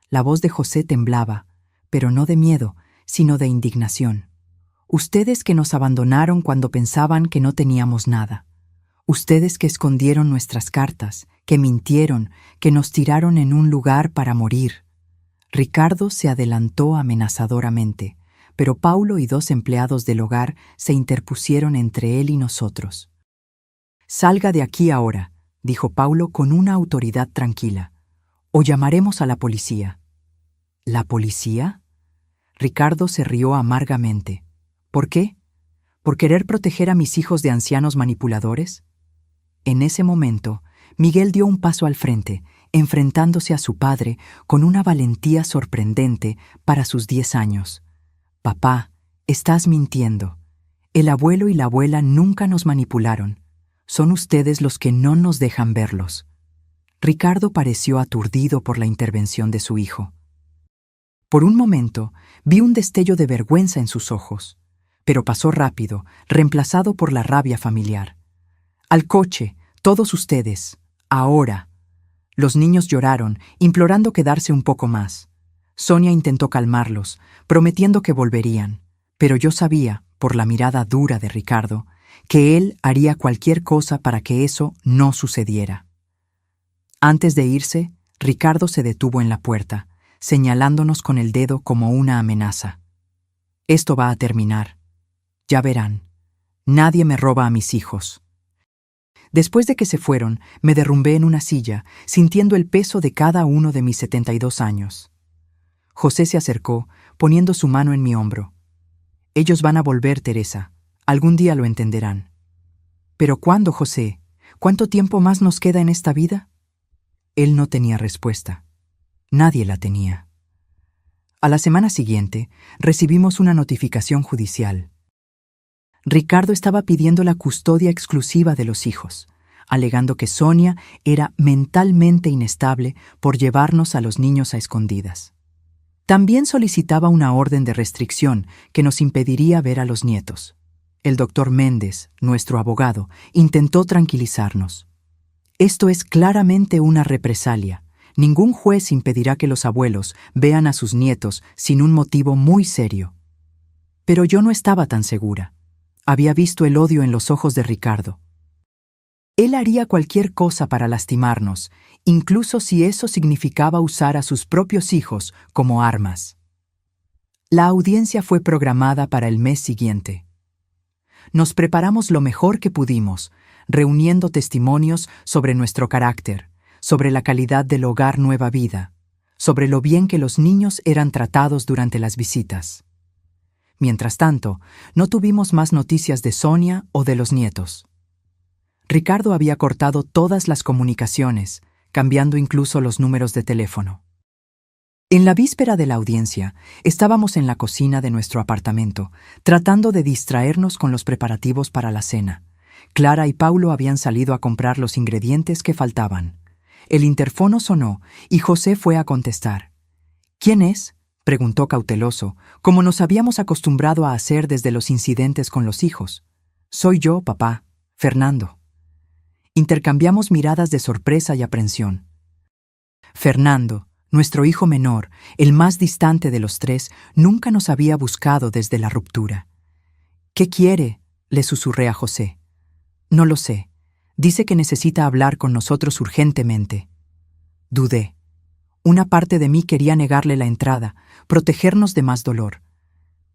[SPEAKER 1] La voz de José temblaba, pero no de miedo, sino de indignación. «Ustedes que nos abandonaron cuando pensaban que no teníamos nada. Ustedes que escondieron nuestras cartas, que mintieron, que nos tiraron en un lugar para morir». Ricardo se adelantó amenazadoramente, pero Paulo y 2 empleados del hogar se interpusieron entre él y nosotros. «Salga de aquí ahora», dijo Paulo con una autoridad tranquila, «o llamaremos a la policía». «¿La policía?». Ricardo se rió amargamente. «¿Por qué? ¿Por querer proteger a mis hijos de ancianos manipuladores?». En ese momento, Miguel dio un paso al frente, enfrentándose a su padre con una valentía sorprendente para sus 10 años. «Papá, estás mintiendo. El abuelo y la abuela nunca nos manipularon. Son ustedes los que no nos dejan verlos». Ricardo pareció aturdido por la intervención de su hijo. Por un momento, vi un destello de vergüenza en sus ojos, pero pasó rápido, reemplazado por la rabia familiar. «Al coche, todos ustedes, ahora». Los niños lloraron, implorando quedarse un poco más. Sonia intentó calmarlos, prometiendo que volverían, pero yo sabía, por la mirada dura de Ricardo, que él haría cualquier cosa para que eso no sucediera. Antes de irse, Ricardo se detuvo en la puerta, señalándonos con el dedo como una amenaza. «Esto va a terminar. Ya verán. Nadie me roba a mis hijos». Después de que se fueron, me derrumbé en una silla, sintiendo el peso de cada uno de mis 72 años. José se acercó, poniendo su mano en mi hombro. «Ellos van a volver, Teresa. Algún día lo entenderán». «¿Pero cuándo, José? ¿Cuánto tiempo más nos queda en esta vida?». Él no tenía respuesta. Nadie la tenía. A la semana siguiente, recibimos una notificación judicial. Ricardo estaba pidiendo la custodia exclusiva de los hijos, alegando que Sonia era mentalmente inestable por llevarnos a los niños a escondidas. También solicitaba una orden de restricción que nos impediría ver a los nietos. El doctor Méndez, nuestro abogado, intentó tranquilizarnos. «Esto es claramente una represalia. Ningún juez impedirá que los abuelos vean a sus nietos sin un motivo muy serio». Pero yo no estaba tan segura. Había visto el odio en los ojos de Ricardo. Él haría cualquier cosa para lastimarnos, incluso si eso significaba usar a sus propios hijos como armas. La audiencia fue programada para el mes siguiente. Nos preparamos lo mejor que pudimos, reuniendo testimonios sobre nuestro carácter, sobre la calidad del hogar Nueva Vida, sobre lo bien que los niños eran tratados durante las visitas. Mientras tanto, no tuvimos más noticias de Sonia o de los nietos. Ricardo había cortado todas las comunicaciones, cambiando incluso los números de teléfono. En la víspera de la audiencia, estábamos en la cocina de nuestro apartamento, tratando de distraernos con los preparativos para la cena. Clara y Paulo habían salido a comprar los ingredientes que faltaban. El interfono sonó y José fue a contestar. ¿Quién es?, preguntó cauteloso, como nos habíamos acostumbrado a hacer desde los incidentes con los hijos. Soy yo, papá, Fernando. Intercambiamos miradas de sorpresa y aprensión. Fernando, nuestro hijo menor, el más distante de los tres, nunca nos había buscado desde la ruptura. ¿Qué quiere?, le susurré a José. No lo sé. Dice que necesita hablar con nosotros urgentemente. Dudé. Una parte de mí quería negarle la entrada, protegernos de más dolor.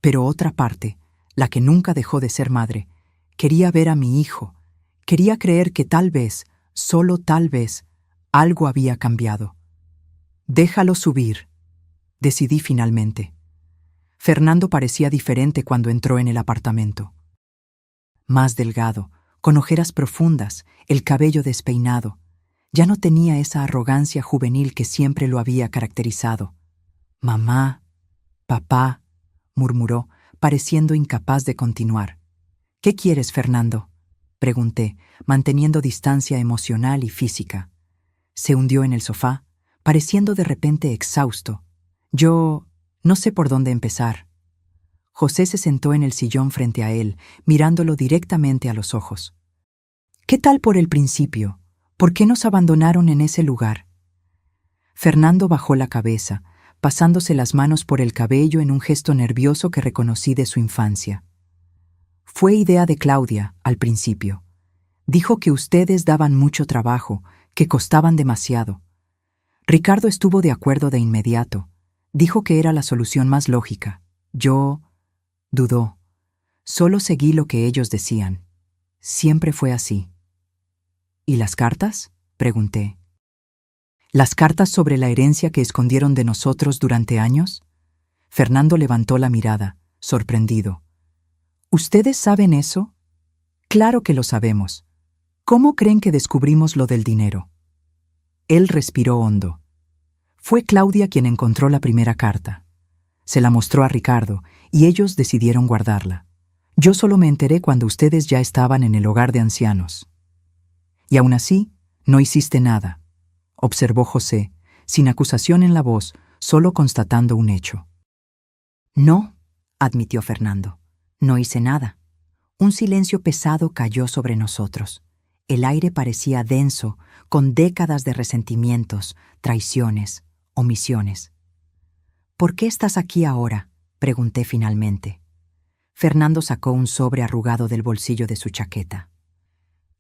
[SPEAKER 1] Pero otra parte, la que nunca dejó de ser madre, quería ver a mi hijo. Quería creer que tal vez, solo tal vez, algo había cambiado. Déjalo subir, decidí finalmente. Fernando parecía diferente cuando entró en el apartamento. Más delgado, con ojeras profundas, el cabello despeinado. Ya no tenía esa arrogancia juvenil que siempre lo había caracterizado. Mamá, papá, murmuró, pareciendo incapaz de continuar. ¿Qué quieres, Fernando?, pregunté, manteniendo distancia emocional y física. Se hundió en el sofá, pareciendo de repente exhausto. Yo no sé por dónde empezar. José se sentó en el sillón frente a él, mirándolo directamente a los ojos. ¿Qué tal por el principio? ¿Por qué nos abandonaron en ese lugar? Fernando bajó la cabeza, pasándose las manos por el cabello en un gesto nervioso que reconocí de su infancia. Fue idea de Claudia, al principio. Dijo que ustedes daban mucho trabajo, que costaban demasiado. Ricardo estuvo de acuerdo de inmediato. Dijo que era la solución más lógica. Yo dudó. Solo seguí lo que ellos decían. Siempre fue así. ¿Y las cartas?, pregunté. ¿Las cartas sobre la herencia que escondieron de nosotros durante años? Fernando levantó la mirada, sorprendido. ¿Ustedes saben eso? Claro que lo sabemos. ¿Cómo creen que descubrimos lo del dinero? Él respiró hondo. Fue Claudia quien encontró la primera carta. Se la mostró a Ricardo y ellos decidieron guardarla. Yo solo me enteré cuando ustedes ya estaban en el hogar de ancianos. Y aún así, no hiciste nada, observó José, sin acusación en la voz, solo constatando un hecho. No, admitió Fernando. No hice nada. Un silencio pesado cayó sobre nosotros. El aire parecía denso, con décadas de resentimientos, traiciones, omisiones. ¿Por qué estás aquí ahora?, pregunté finalmente. Fernando sacó un sobre arrugado del bolsillo de su chaqueta.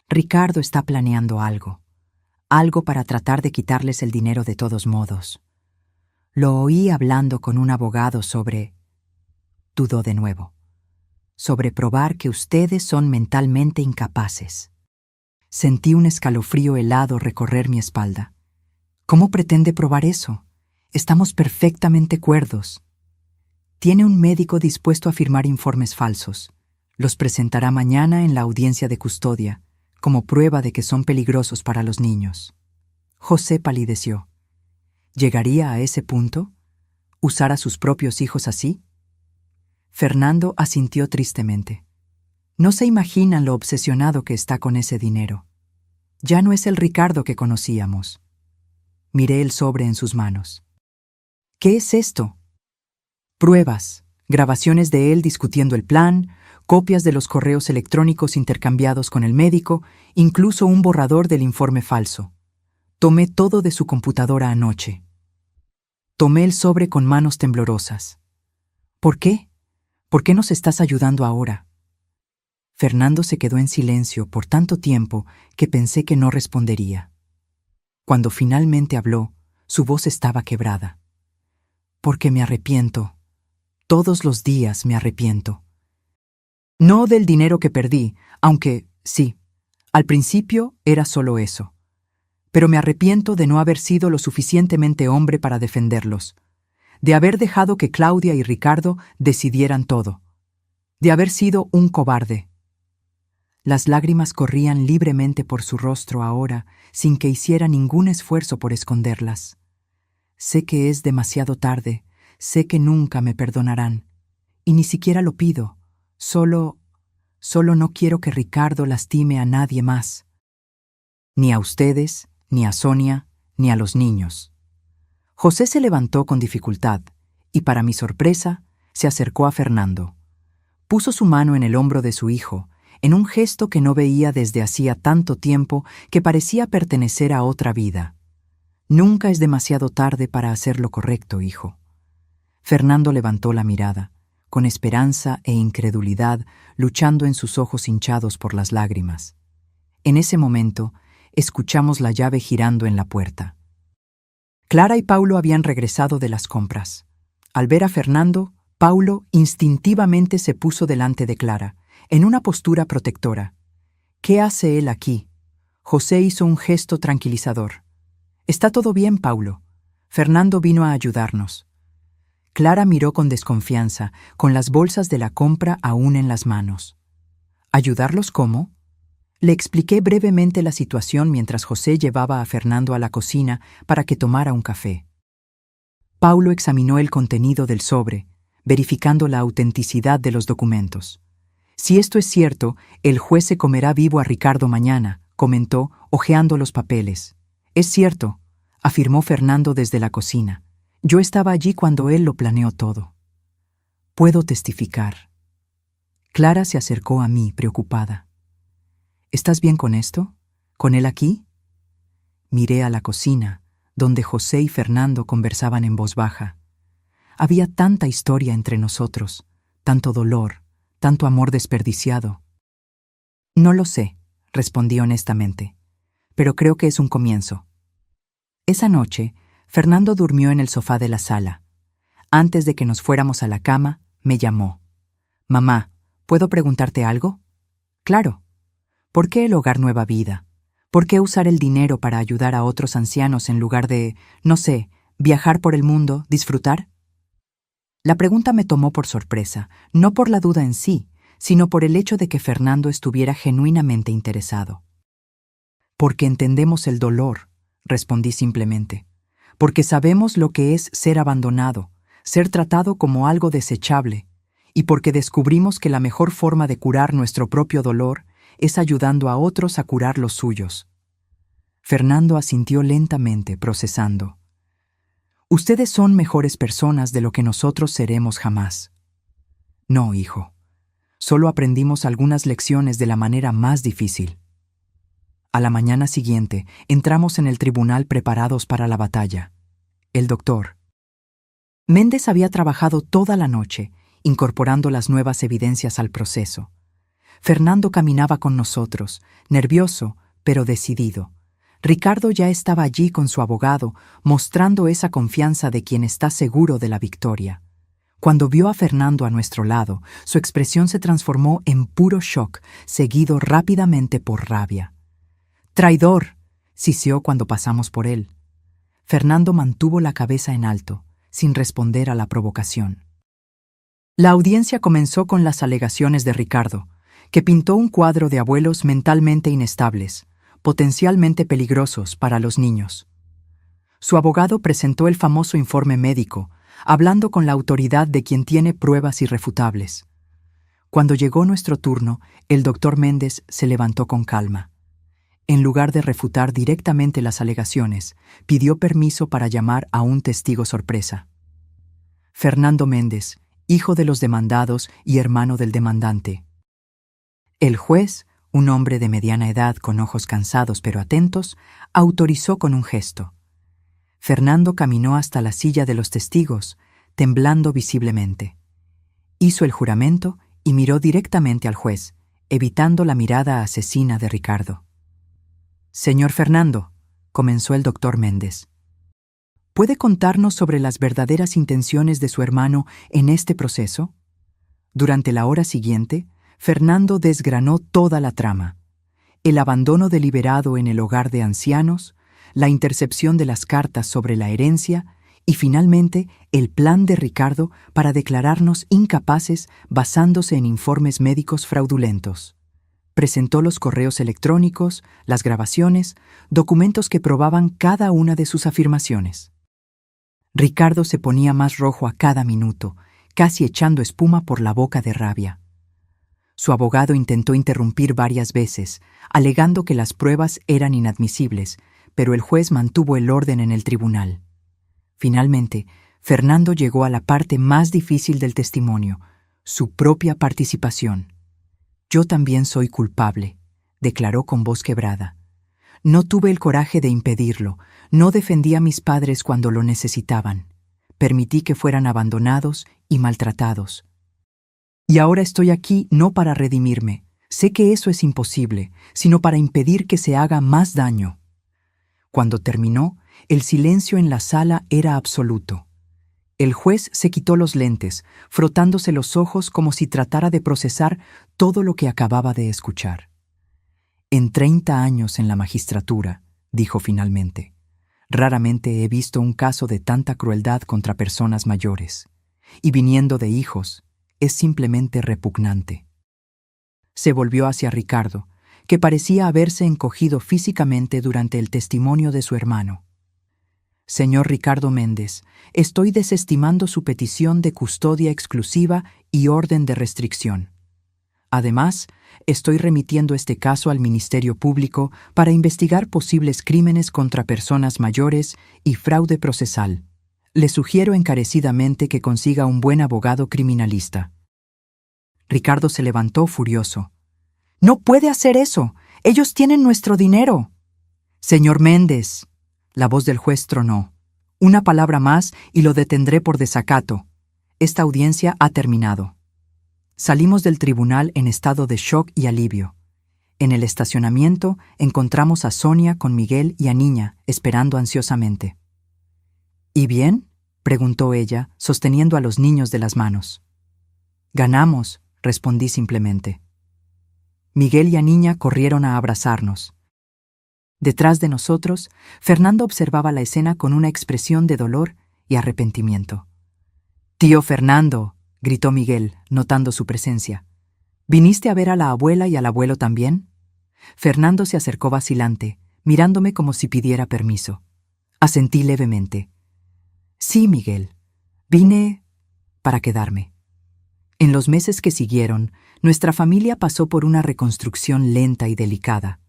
[SPEAKER 1] Ricardo está planeando algo. Algo para tratar de quitarles el dinero de todos modos. Lo oí hablando con un abogado sobre... Dudó de nuevo. Sobre probar que ustedes son mentalmente incapaces. Sentí un escalofrío helado recorrer mi espalda. ¿Cómo pretende probar eso? Estamos perfectamente cuerdos. Tiene un médico dispuesto a firmar informes falsos. Los presentará mañana en la audiencia de custodia, como prueba de que son peligrosos para los niños. José palideció. ¿Llegaría a ese punto? ¿Usar a sus propios hijos así? Fernando asintió tristemente. No se imaginan lo obsesionado que está con ese dinero. Ya no es el Ricardo que conocíamos. Miré el sobre en sus manos. ¿Qué es esto? Pruebas, grabaciones de él discutiendo el plan, copias de los correos electrónicos intercambiados con el médico, incluso un borrador del informe falso. Tomé todo de su computadora anoche. Tomé el sobre con manos temblorosas. ¿Por qué? ¿Por qué nos estás ayudando ahora? Fernando se quedó en silencio por tanto tiempo que pensé que no respondería. Cuando finalmente habló, su voz estaba quebrada. Porque me arrepiento. Todos los días me arrepiento. No del dinero que perdí, aunque, sí, al principio era solo eso. Pero me arrepiento de no haber sido lo suficientemente hombre para defenderlos, de haber dejado que Claudia y Ricardo decidieran todo, de haber sido un cobarde. Las lágrimas corrían libremente por su rostro ahora, sin que hiciera ningún esfuerzo por esconderlas. Sé que es demasiado tarde, sé que nunca me perdonarán, y ni siquiera lo pido. Solo no quiero que Ricardo lastime a nadie más. Ni a ustedes, ni a Sonia, ni a los niños. José se levantó con dificultad y, para mi sorpresa, se acercó a Fernando. Puso su mano en el hombro de su hijo, en un gesto que no veía desde hacía tanto tiempo que parecía pertenecer a otra vida. Nunca es demasiado tarde para hacer lo correcto, hijo. Fernando levantó la mirada, con esperanza e incredulidad luchando en sus ojos hinchados por las lágrimas. En ese momento, escuchamos la llave girando en la puerta. Clara y Paulo habían regresado de las compras. Al ver a Fernando, Paulo instintivamente se puso delante de Clara, en una postura protectora. ¿Qué hace él aquí? José hizo un gesto tranquilizador. «Está todo bien, Paulo. Fernando vino a ayudarnos». Clara miró con desconfianza, con las bolsas de la compra aún en las manos. ¿Ayudarlos cómo? Le expliqué brevemente la situación mientras José llevaba a Fernando a la cocina para que tomara un café. Paulo examinó el contenido del sobre, verificando la autenticidad de los documentos. «Si esto es cierto, el juez se comerá vivo a Ricardo mañana», comentó, hojeando los papeles. «Es cierto», afirmó Fernando desde la cocina. «Yo estaba allí cuando él lo planeó todo». «Puedo testificar». Clara se acercó a mí, preocupada. «¿Estás bien con esto? ¿Con él aquí?» Miré a la cocina, donde José y Fernando conversaban en voz baja. Había tanta historia entre nosotros, tanto dolor, tanto amor desperdiciado. «No lo sé», respondí honestamente, «pero creo que es un comienzo». Esa noche, Fernando durmió en el sofá de la sala. Antes de que nos fuéramos a la cama, me llamó. «Mamá, ¿puedo preguntarte algo?» «Claro». «¿Por qué el hogar Nueva Vida? ¿Por qué usar el dinero para ayudar a otros ancianos en lugar de, no sé, viajar por el mundo, disfrutar?» La pregunta me tomó por sorpresa, no por la duda en sí, sino por el hecho de que Fernando estuviera genuinamente interesado. «Porque entendemos el dolor», respondí simplemente. «Porque sabemos lo que es ser abandonado, ser tratado como algo desechable, y porque descubrimos que la mejor forma de curar nuestro propio dolor es ayudando a otros a curar los suyos». Fernando asintió lentamente, procesando. «Ustedes son mejores personas de lo que nosotros seremos jamás». «No, hijo. Solo aprendimos algunas lecciones de la manera más difícil». A la mañana siguiente, entramos en el tribunal preparados para la batalla. El doctor Méndez había trabajado toda la noche, incorporando las nuevas evidencias al proceso. Fernando caminaba con nosotros, nervioso, pero decidido. Ricardo ya estaba allí con su abogado, mostrando esa confianza de quien está seguro de la victoria. Cuando vio a Fernando a nuestro lado, su expresión se transformó en puro shock, seguido rápidamente por rabia. «¡Traidor!», siseó cuando pasamos por él. Fernando mantuvo la cabeza en alto, sin responder a la provocación. La audiencia comenzó con las alegaciones de Ricardo, que pintó un cuadro de abuelos mentalmente inestables, potencialmente peligrosos para los niños. Su abogado presentó el famoso informe médico, hablando con la autoridad de quien tiene pruebas irrefutables. Cuando llegó nuestro turno, el doctor Méndez se levantó con calma. En lugar de refutar directamente las alegaciones, pidió permiso para llamar a un testigo sorpresa. Fernando Méndez, hijo de los demandados y hermano del demandante. El juez, un hombre de mediana edad con ojos cansados pero atentos, autorizó con un gesto. Fernando caminó hasta la silla de los testigos, temblando visiblemente. Hizo el juramento y miró directamente al juez, evitando la mirada asesina de Ricardo. «Señor Fernando», comenzó el doctor Méndez, ¿puede contarnos sobre las verdaderas intenciones de su hermano en este proceso? Durante la hora siguiente, Fernando desgranó toda la trama: el abandono deliberado en el hogar de ancianos, la intercepción de las cartas sobre la herencia y, finalmente, el plan de Ricardo para declararnos incapaces basándose en informes médicos fraudulentos. Presentó los correos electrónicos, las grabaciones, documentos que probaban cada una de sus afirmaciones. Ricardo se ponía más rojo a cada minuto, casi echando espuma por la boca de rabia. Su abogado intentó interrumpir varias veces, alegando que las pruebas eran inadmisibles, pero el juez mantuvo el orden en el tribunal. Finalmente, Fernando llegó a la parte más difícil del testimonio, su propia participación. «Yo también soy culpable», declaró con voz quebrada. «No tuve el coraje de impedirlo, no defendí a mis padres cuando lo necesitaban. Permití que fueran abandonados y maltratados. Y ahora estoy aquí no para redimirme, sé que eso es imposible, sino para impedir que se haga más daño». Cuando terminó, el silencio en la sala era absoluto. El juez se quitó los lentes, frotándose los ojos como si tratara de procesar todo lo que acababa de escuchar. «En 30 años en la magistratura», dijo finalmente, «raramente he visto un caso de tanta crueldad contra personas mayores. Y viniendo de hijos, es simplemente repugnante». Se volvió hacia Ricardo, que parecía haberse encogido físicamente durante el testimonio de su hermano. «Señor Ricardo Méndez, estoy desestimando su petición de custodia exclusiva y orden de restricción. Además, estoy remitiendo este caso al Ministerio Público para investigar posibles crímenes contra personas mayores y fraude procesal. Le sugiero encarecidamente que consiga un buen abogado criminalista». Ricardo se levantó furioso. «No puede hacer eso. Ellos tienen nuestro dinero». «Señor Méndez», la voz del juez tronó, «una palabra más y lo detendré por desacato. Esta audiencia ha terminado». Salimos del tribunal en estado de shock y alivio. En el estacionamiento encontramos a Sonia con Miguel y a Niña, esperando ansiosamente. «¿Y bien?», preguntó ella, sosteniendo a los niños de las manos. «Ganamos», respondí simplemente. Miguel y a Niña corrieron a abrazarnos. Detrás de nosotros, Fernando observaba la escena con una expresión de dolor y arrepentimiento. «Tío Fernando», gritó Miguel, notando su presencia. «¿Viniste a ver a la abuela y al abuelo también?». Fernando se acercó vacilante, mirándome como si pidiera permiso. Asentí levemente. «Sí, Miguel. Vine para quedarme». En los meses que siguieron, nuestra familia pasó por una reconstrucción lenta y delicada.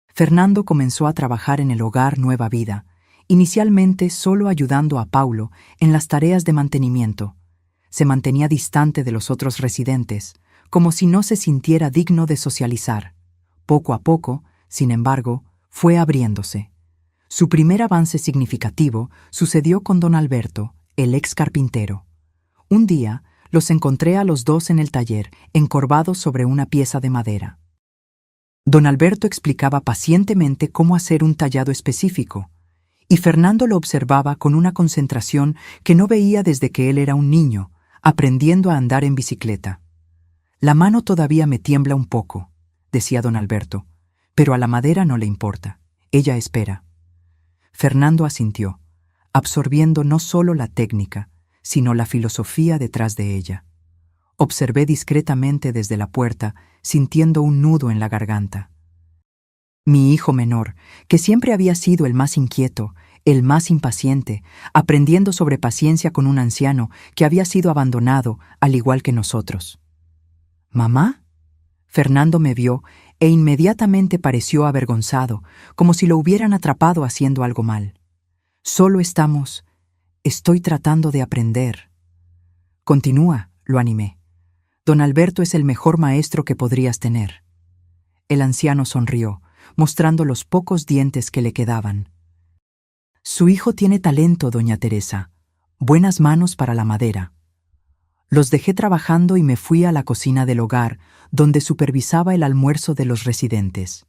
[SPEAKER 1] Fernando comenzó a trabajar en el hogar Nueva Vida, inicialmente solo ayudando a Paulo en las tareas de mantenimiento. Se mantenía distante de los otros residentes, como si no se sintiera digno de socializar. Poco a poco, sin embargo, fue abriéndose. Su primer avance significativo sucedió con don Alberto, el ex carpintero. Un día, los encontré a los dos en el taller, encorvados sobre una pieza de madera. Don Alberto explicaba pacientemente cómo hacer un tallado específico, y Fernando lo observaba con una concentración que no veía desde que él era un niño, aprendiendo a andar en bicicleta. «La mano todavía me tiembla un poco», decía don Alberto, «pero a la madera no le importa. Ella espera». Fernando asintió, absorbiendo no solo la técnica, sino la filosofía detrás de ella. Observé discretamente desde la puerta, sintiendo un nudo en la garganta. Mi hijo menor, que siempre había sido el más inquieto, el más impaciente, aprendiendo sobre paciencia con un anciano que había sido abandonado, al igual que nosotros. «¿Mamá?». Fernando me vio e inmediatamente pareció avergonzado, como si lo hubieran atrapado haciendo algo mal. Estoy tratando de aprender». «Continúa», lo animé. «Don Alberto es el mejor maestro que podrías tener». El anciano sonrió, mostrando los pocos dientes que le quedaban. «Su hijo tiene talento, doña Teresa. Buenas manos para la madera». Los dejé trabajando y me fui a la cocina del hogar, donde supervisaba el almuerzo de los residentes.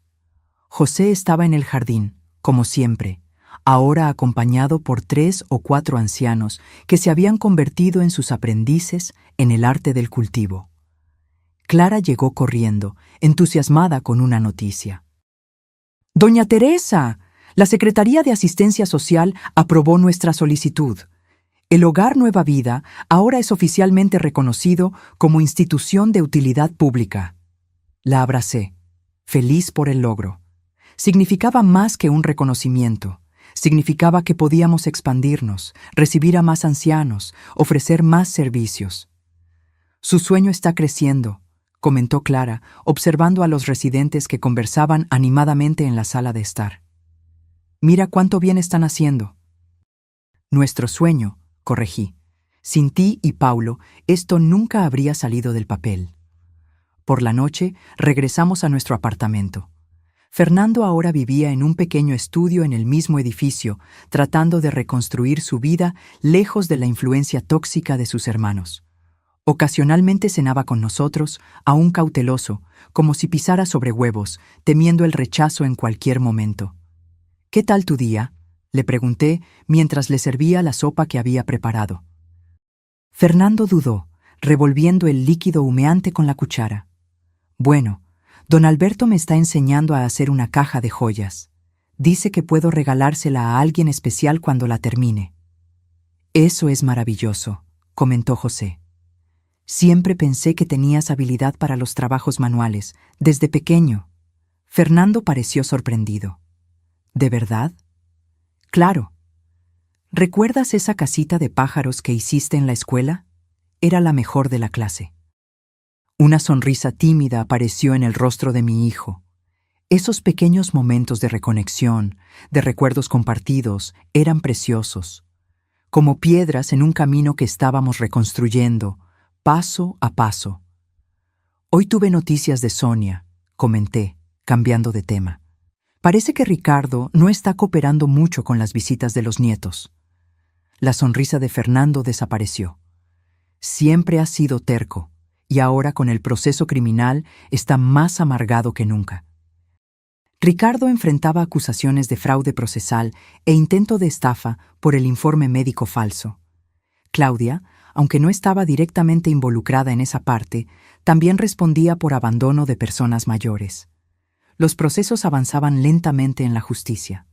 [SPEAKER 1] José estaba en el jardín, como siempre, ahora acompañado por 3 o 4 ancianos que se habían convertido en sus aprendices en el arte del cultivo. Clara llegó corriendo, entusiasmada con una noticia. «Doña Teresa, la Secretaría de Asistencia Social aprobó nuestra solicitud. El Hogar Nueva Vida ahora es oficialmente reconocido como institución de utilidad pública». La abracé, feliz por el logro. Significaba más que un reconocimiento. Significaba que podíamos expandirnos, recibir a más ancianos, ofrecer más servicios. «Su sueño está creciendo», comentó Clara, observando a los residentes que conversaban animadamente en la sala de estar. Mira cuánto bien están haciendo. Nuestro sueño, corregí. Sin ti y Paulo, esto nunca habría salido del papel. Por la noche, regresamos a nuestro apartamento. Fernando ahora vivía en un pequeño estudio en el mismo edificio, tratando de reconstruir su vida lejos de la influencia tóxica de sus hermanos. Ocasionalmente cenaba con nosotros, aún cauteloso, como si pisara sobre huevos, temiendo el rechazo en cualquier momento. «¿Qué tal tu día?», le pregunté mientras le servía la sopa que había preparado. Fernando dudó, revolviendo el líquido humeante con la cuchara. «Bueno, don Alberto me está enseñando a hacer una caja de joyas. Dice que puedo regalársela a alguien especial cuando la termine». «Eso es maravilloso», comentó José. «Siempre pensé que tenías habilidad para los trabajos manuales, desde pequeño». Fernando pareció sorprendido. «¿De verdad?». «Claro. ¿Recuerdas esa casita de pájaros que hiciste en la escuela? Era la mejor de la clase». Una sonrisa tímida apareció en el rostro de mi hijo. Esos pequeños momentos de reconexión, de recuerdos compartidos, eran preciosos, como piedras en un camino que estábamos reconstruyendo, paso a paso. «Hoy tuve noticias de Sonia», comenté, cambiando de tema. «Parece que Ricardo no está cooperando mucho con las visitas de los nietos». La sonrisa de Fernando desapareció. Siempre ha sido terco, y ahora con el proceso criminal está más amargado que nunca. Ricardo enfrentaba acusaciones de fraude procesal e intento de estafa por el informe médico falso. Claudia, aunque no estaba directamente involucrada en esa parte, también respondía por abandono de personas mayores. Los procesos avanzaban lentamente en la justicia.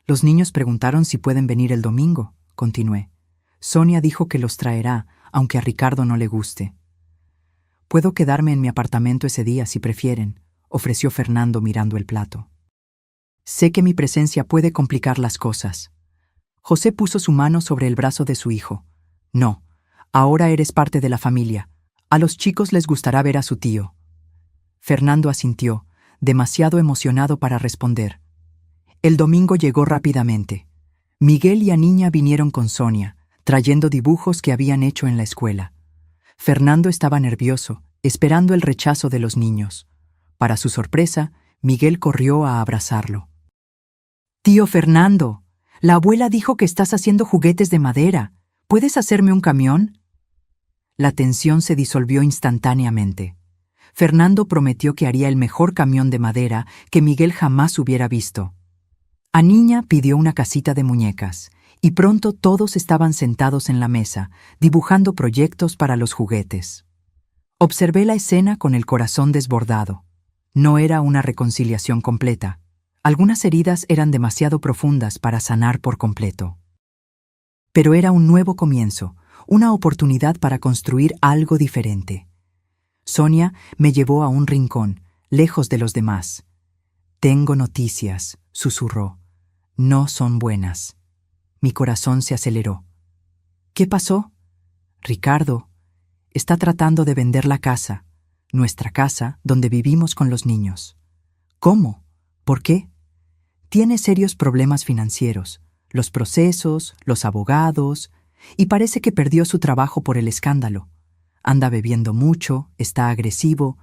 [SPEAKER 1] «Los niños preguntaron si pueden venir el domingo», continué. «Sonia dijo que los traerá, aunque a Ricardo no le guste». «Puedo quedarme en mi apartamento ese día si prefieren», ofreció Fernando mirando el plato. «Sé que mi presencia puede complicar las cosas». José puso su mano sobre el brazo de su hijo. «No, ahora eres parte de la familia. A los chicos les gustará ver a su tío». Fernando asintió, demasiado emocionado para responder. El domingo llegó rápidamente. Miguel y Aniña vinieron con Sonia, trayendo dibujos que habían hecho en la escuela. Fernando estaba nervioso, esperando el rechazo de los niños. Para su sorpresa, Miguel corrió a abrazarlo. «Tío Fernando, la abuela dijo que estás haciendo juguetes de madera. ¿Puedes hacerme un camión?». La tensión se disolvió instantáneamente. Fernando prometió que haría el mejor camión de madera que Miguel jamás hubiera visto. Aniña pidió una casita de muñecas, y pronto todos estaban sentados en la mesa, dibujando proyectos para los juguetes. Observé la escena con el corazón desbordado. No era una reconciliación completa. Algunas heridas eran demasiado profundas para sanar por completo. Pero era un nuevo comienzo, una oportunidad para construir algo diferente. Sonia me llevó a un rincón, lejos de los demás. «Tengo noticias», susurró. «No son buenas». Mi corazón se aceleró. «¿Qué pasó?». «Ricardo está tratando de vender la casa, nuestra casa donde vivimos con los niños». «¿Cómo? ¿Por qué?». «Tiene serios problemas financieros, los procesos, los abogados, y parece que perdió su trabajo por el escándalo. Anda bebiendo mucho, está agresivo».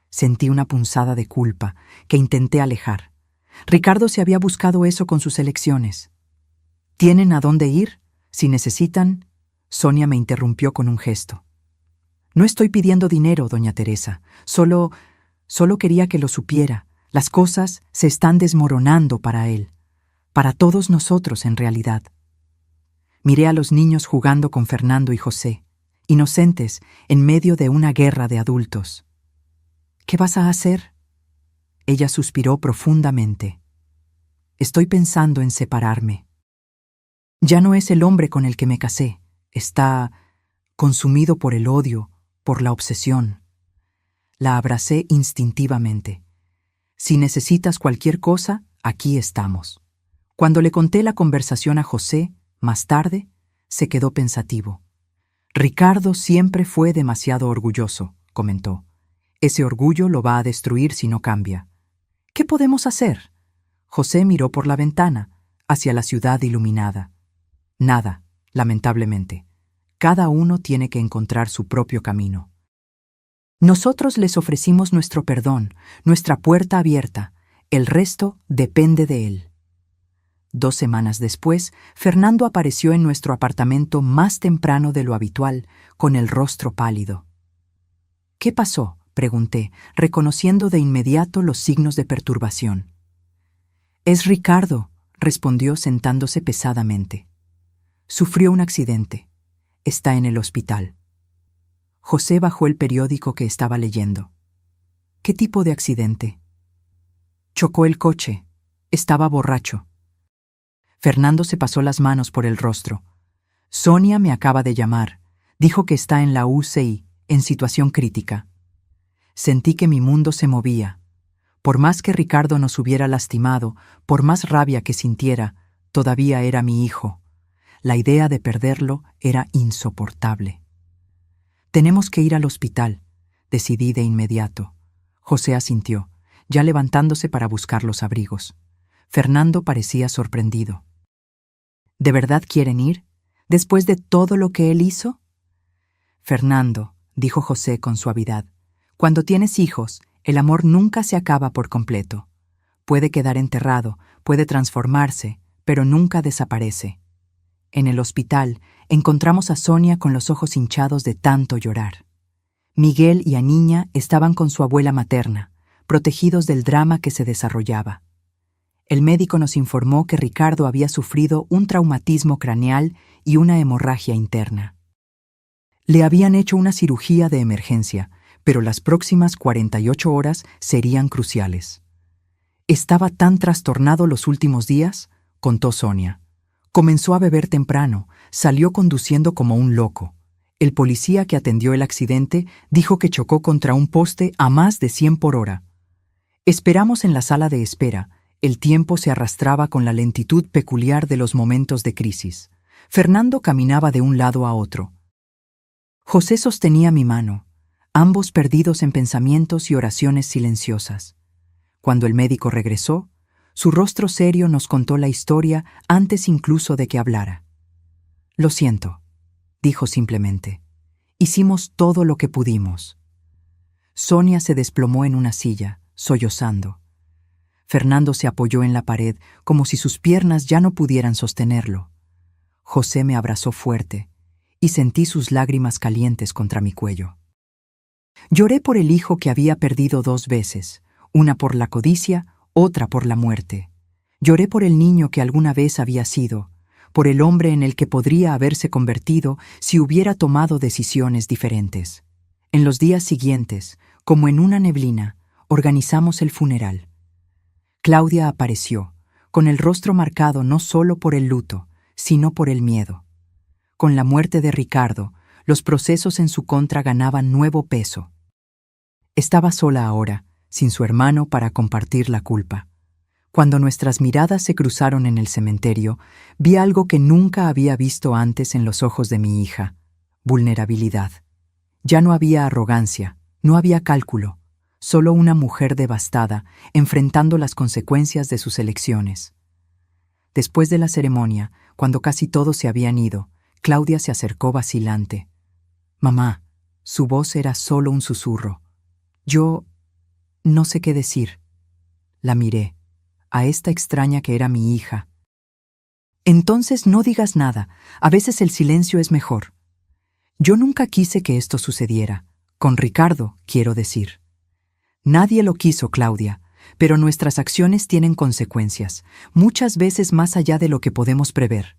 [SPEAKER 1] Sentí una punzada de culpa que intenté alejar. Ricardo se había buscado eso con sus elecciones. «¿Tienen a dónde ir? Si necesitan...». Sonia me interrumpió con un gesto. «No estoy pidiendo dinero, doña Teresa. Solo quería que lo supiera. Las cosas se están desmoronando para él. Para todos nosotros, en realidad». Miré a los niños jugando con Fernando y José, inocentes en medio de una guerra de adultos. «¿Qué vas a hacer?». Ella suspiró profundamente. «Estoy pensando en separarme. Ya no es el hombre con el que me casé. Está consumido por el odio, por la obsesión». La abracé instintivamente. «Si necesitas cualquier cosa, aquí estamos». Cuando le conté la conversación a José, más tarde, se quedó pensativo. «Ricardo siempre fue demasiado orgulloso», comentó. «Ese orgullo lo va a destruir si no cambia». «¿Qué podemos hacer?». José miró por la ventana, hacia la ciudad iluminada. Nada, lamentablemente. Cada uno tiene que encontrar su propio camino. Nosotros les ofrecimos nuestro perdón, nuestra puerta abierta. El resto depende de él. 2 semanas después, Fernando apareció en nuestro apartamento más temprano de lo habitual, con el rostro pálido. «¿Qué pasó?», pregunté, reconociendo de inmediato los signos de perturbación. «Es Ricardo», respondió sentándose pesadamente. «Sufrió un accidente. Está en el hospital». José bajó el periódico que estaba leyendo. «¿Qué tipo de accidente?» «Chocó el coche. Estaba borracho». Fernando se pasó las manos por el rostro. «Sonia me acaba de llamar. Dijo que está en la UCI, en situación crítica». Sentí que mi mundo se movía. Por más que Ricardo nos hubiera lastimado, por más rabia que sintiera, todavía era mi hijo. La idea de perderlo era insoportable. «Tenemos que ir al hospital», decidí de inmediato. José asintió, ya levantándose para buscar los abrigos. Fernando parecía sorprendido. «¿De verdad quieren ir? ¿Después de todo lo que él hizo?» «Fernando», dijo José con suavidad, «cuando tienes hijos, el amor nunca se acaba por completo. Puede quedar enterrado, puede transformarse, pero nunca desaparece». En el hospital encontramos a Sonia con los ojos hinchados de tanto llorar. Miguel y Aniña estaban con su abuela materna, protegidos del drama que se desarrollaba. El médico nos informó que Ricardo había sufrido un traumatismo craneal y una hemorragia interna. Le habían hecho una cirugía de emergencia, pero las próximas 48 horas serían cruciales. «Estaba tan trastornado los últimos días», contó Sonia. «Comenzó a beber temprano, salió conduciendo como un loco. El policía que atendió el accidente dijo que chocó contra un poste a más de 100 por hora. Esperamos en la sala de espera. El tiempo se arrastraba con la lentitud peculiar de los momentos de crisis. Fernando caminaba de un lado a otro. José sostenía mi mano, ambos perdidos en pensamientos y oraciones silenciosas. Cuando el médico regresó, su rostro serio nos contó la historia antes incluso de que hablara. «Lo siento», dijo simplemente. «Hicimos todo lo que pudimos». Sonia se desplomó en una silla, sollozando. Fernando se apoyó en la pared como si sus piernas ya no pudieran sostenerlo. José me abrazó fuerte y sentí sus lágrimas calientes contra mi cuello. Lloré por el hijo que había perdido 2 veces, una por la codicia, otra por la muerte. Lloré por el niño que alguna vez había sido, por el hombre en el que podría haberse convertido si hubiera tomado decisiones diferentes. En los días siguientes, como en una neblina, organizamos el funeral. Claudia apareció, con el rostro marcado no solo por el luto, sino por el miedo. Con la muerte de Ricardo, los procesos en su contra ganaban nuevo peso. Estaba sola ahora, sin su hermano para compartir la culpa. Cuando nuestras miradas se cruzaron en el cementerio, vi algo que nunca había visto antes en los ojos de mi hija: vulnerabilidad. Ya no había arrogancia, no había cálculo, solo una mujer devastada, enfrentando las consecuencias de sus elecciones. Después de la ceremonia, cuando casi todos se habían ido, Claudia se acercó vacilante. «Mamá», su voz era solo un susurro. Yo no sé qué decir. La miré, a esta extraña que era mi hija. «Entonces no digas nada, a veces el silencio es mejor». Yo nunca quise que esto sucediera, con Ricardo, quiero decir. Nadie lo quiso, Claudia, pero nuestras acciones tienen consecuencias, muchas veces más allá de lo que podemos prever.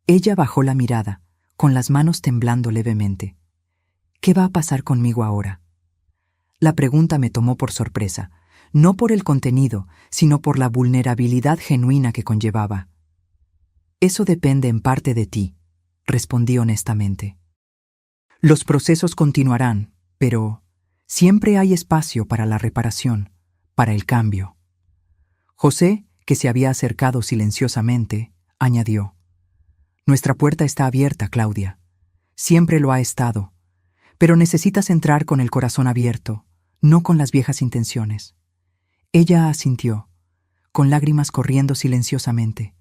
[SPEAKER 1] Ella bajó la mirada, con las manos temblando levemente. ¿Qué va a pasar conmigo ahora? La pregunta me tomó por sorpresa, no por el contenido, sino por la vulnerabilidad genuina que conllevaba. Eso depende en parte de ti, respondí honestamente. Los procesos continuarán, pero siempre hay espacio para la reparación, para el cambio. José, que se había acercado silenciosamente, añadió: «Nuestra puerta está abierta, Claudia. Siempre lo ha estado. Pero necesitas entrar con el corazón abierto, no con las viejas intenciones». Ella asintió. con lágrimas corriendo silenciosamente.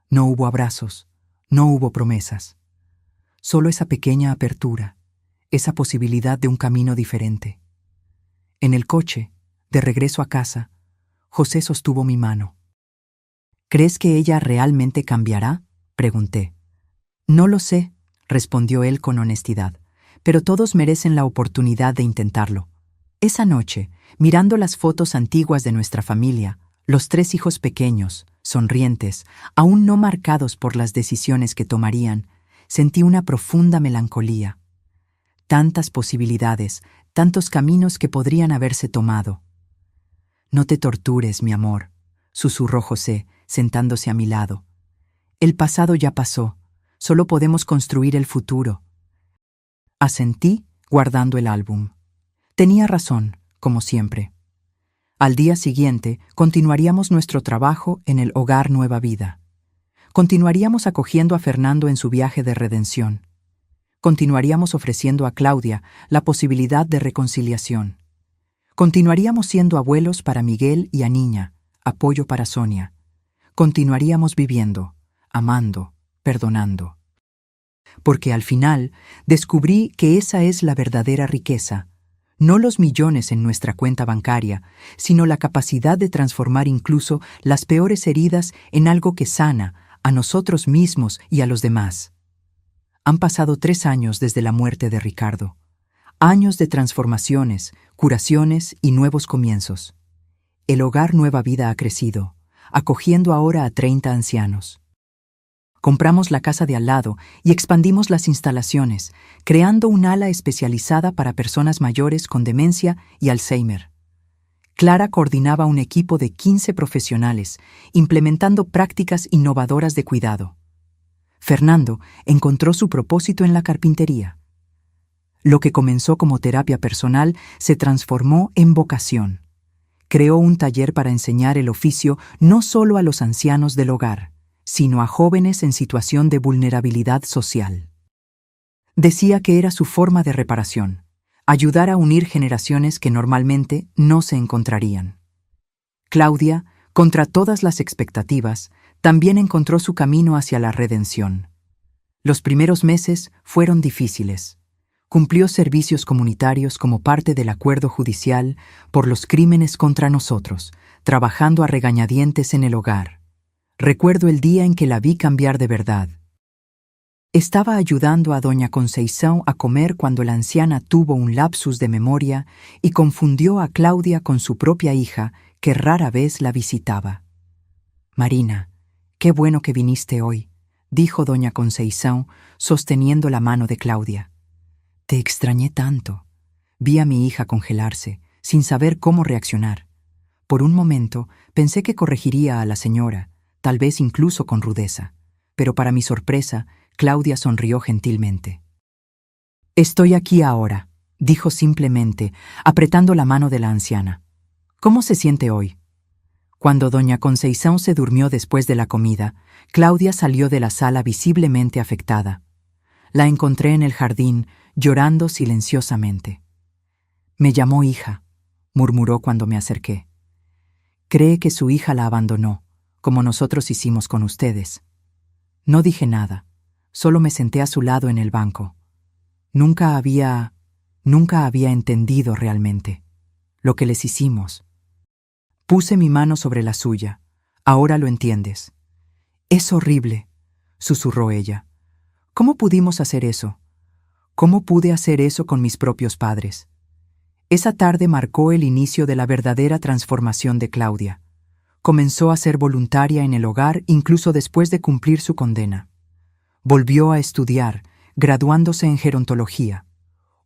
[SPEAKER 1] No hubo abrazos, no hubo promesas. Solo esa pequeña apertura, esa posibilidad de un camino diferente. En el coche, de regreso a casa, José sostuvo mi mano. ¿Crees que ella realmente cambiará?, pregunté. No lo sé, respondió él con honestidad, pero todos merecen la oportunidad de intentarlo. Esa noche, mirando las fotos antiguas de nuestra familia, los 3 hijos pequeños, sonrientes, aún no marcados por las decisiones que tomarían, sentí una profunda melancolía. Tantas posibilidades, tantos caminos que podrían haberse tomado. No te tortures, mi amor, susurró José, sentándose a mi lado. El pasado ya pasó, solo podemos construir el futuro. Asentí, guardando el álbum. Tenía razón, como siempre. Al día siguiente, continuaríamos nuestro trabajo en el Hogar Nueva Vida. Continuaríamos acogiendo a Fernando en su viaje de redención. Continuaríamos ofreciendo a Claudia la posibilidad de reconciliación. Continuaríamos siendo abuelos para Miguel y a Niña, apoyo para Sonia. Continuaríamos viviendo, amando, perdonando. Porque al final descubrí que esa es la verdadera riqueza, no los millones en nuestra cuenta bancaria, sino la capacidad de transformar incluso las peores heridas en algo que sana a nosotros mismos y a los demás. Han pasado 3 años desde la muerte de Ricardo. Años de transformaciones, curaciones y nuevos comienzos. El Hogar Nueva Vida ha crecido, acogiendo ahora a 30 ancianos. Compramos la casa de al lado y expandimos las instalaciones, creando un ala especializada para personas mayores con demencia y Alzheimer. Clara coordinaba un equipo de 15 profesionales, implementando prácticas innovadoras de cuidado. Fernando encontró su propósito en la carpintería. Lo que comenzó como terapia personal se transformó en vocación. Creó un taller para enseñar el oficio no solo a los ancianos del hogar, sino a jóvenes en situación de vulnerabilidad social. Decía que era su forma de reparación, ayudar a unir generaciones que normalmente no se encontrarían. Claudia, contra todas las expectativas, también encontró su camino hacia la redención. Los primeros meses fueron difíciles. Cumplió servicios comunitarios como parte del acuerdo judicial por los crímenes contra nosotros, trabajando a regañadientes en el hogar. Recuerdo el día en que la vi cambiar de verdad. Estaba ayudando a doña Conceição a comer cuando la anciana tuvo un lapsus de memoria y confundió a Claudia con su propia hija, que rara vez la visitaba. «Marina, qué bueno que viniste hoy», dijo doña Conceição, sosteniendo la mano de Claudia. «Te extrañé tanto». Vi a mi hija congelarse, sin saber cómo reaccionar. Por un momento pensé que corregiría a la señora, tal vez incluso con rudeza, pero para mi sorpresa, Claudia sonrió gentilmente. «Estoy aquí ahora», dijo simplemente, apretando la mano de la anciana. «¿Cómo se siente hoy?» Cuando doña Conceição se durmió después de la comida, Claudia salió de la sala visiblemente afectada. La encontré en el jardín, llorando silenciosamente. «Me llamó hija», murmuró cuando me acerqué. «Cree que su hija la abandonó, como nosotros hicimos con ustedes». No dije nada, solo me senté a su lado en el banco. Nunca había entendido realmente lo que les hicimos. Puse mi mano sobre la suya. «Ahora lo entiendes». «Es horrible», susurró ella. «¿Cómo pudimos hacer eso? ¿Cómo pude hacer eso con mis propios padres?» Esa tarde marcó el inicio de la verdadera transformación de Claudia. Comenzó a ser voluntaria en el hogar incluso después de cumplir su condena. Volvió a estudiar, graduándose en gerontología.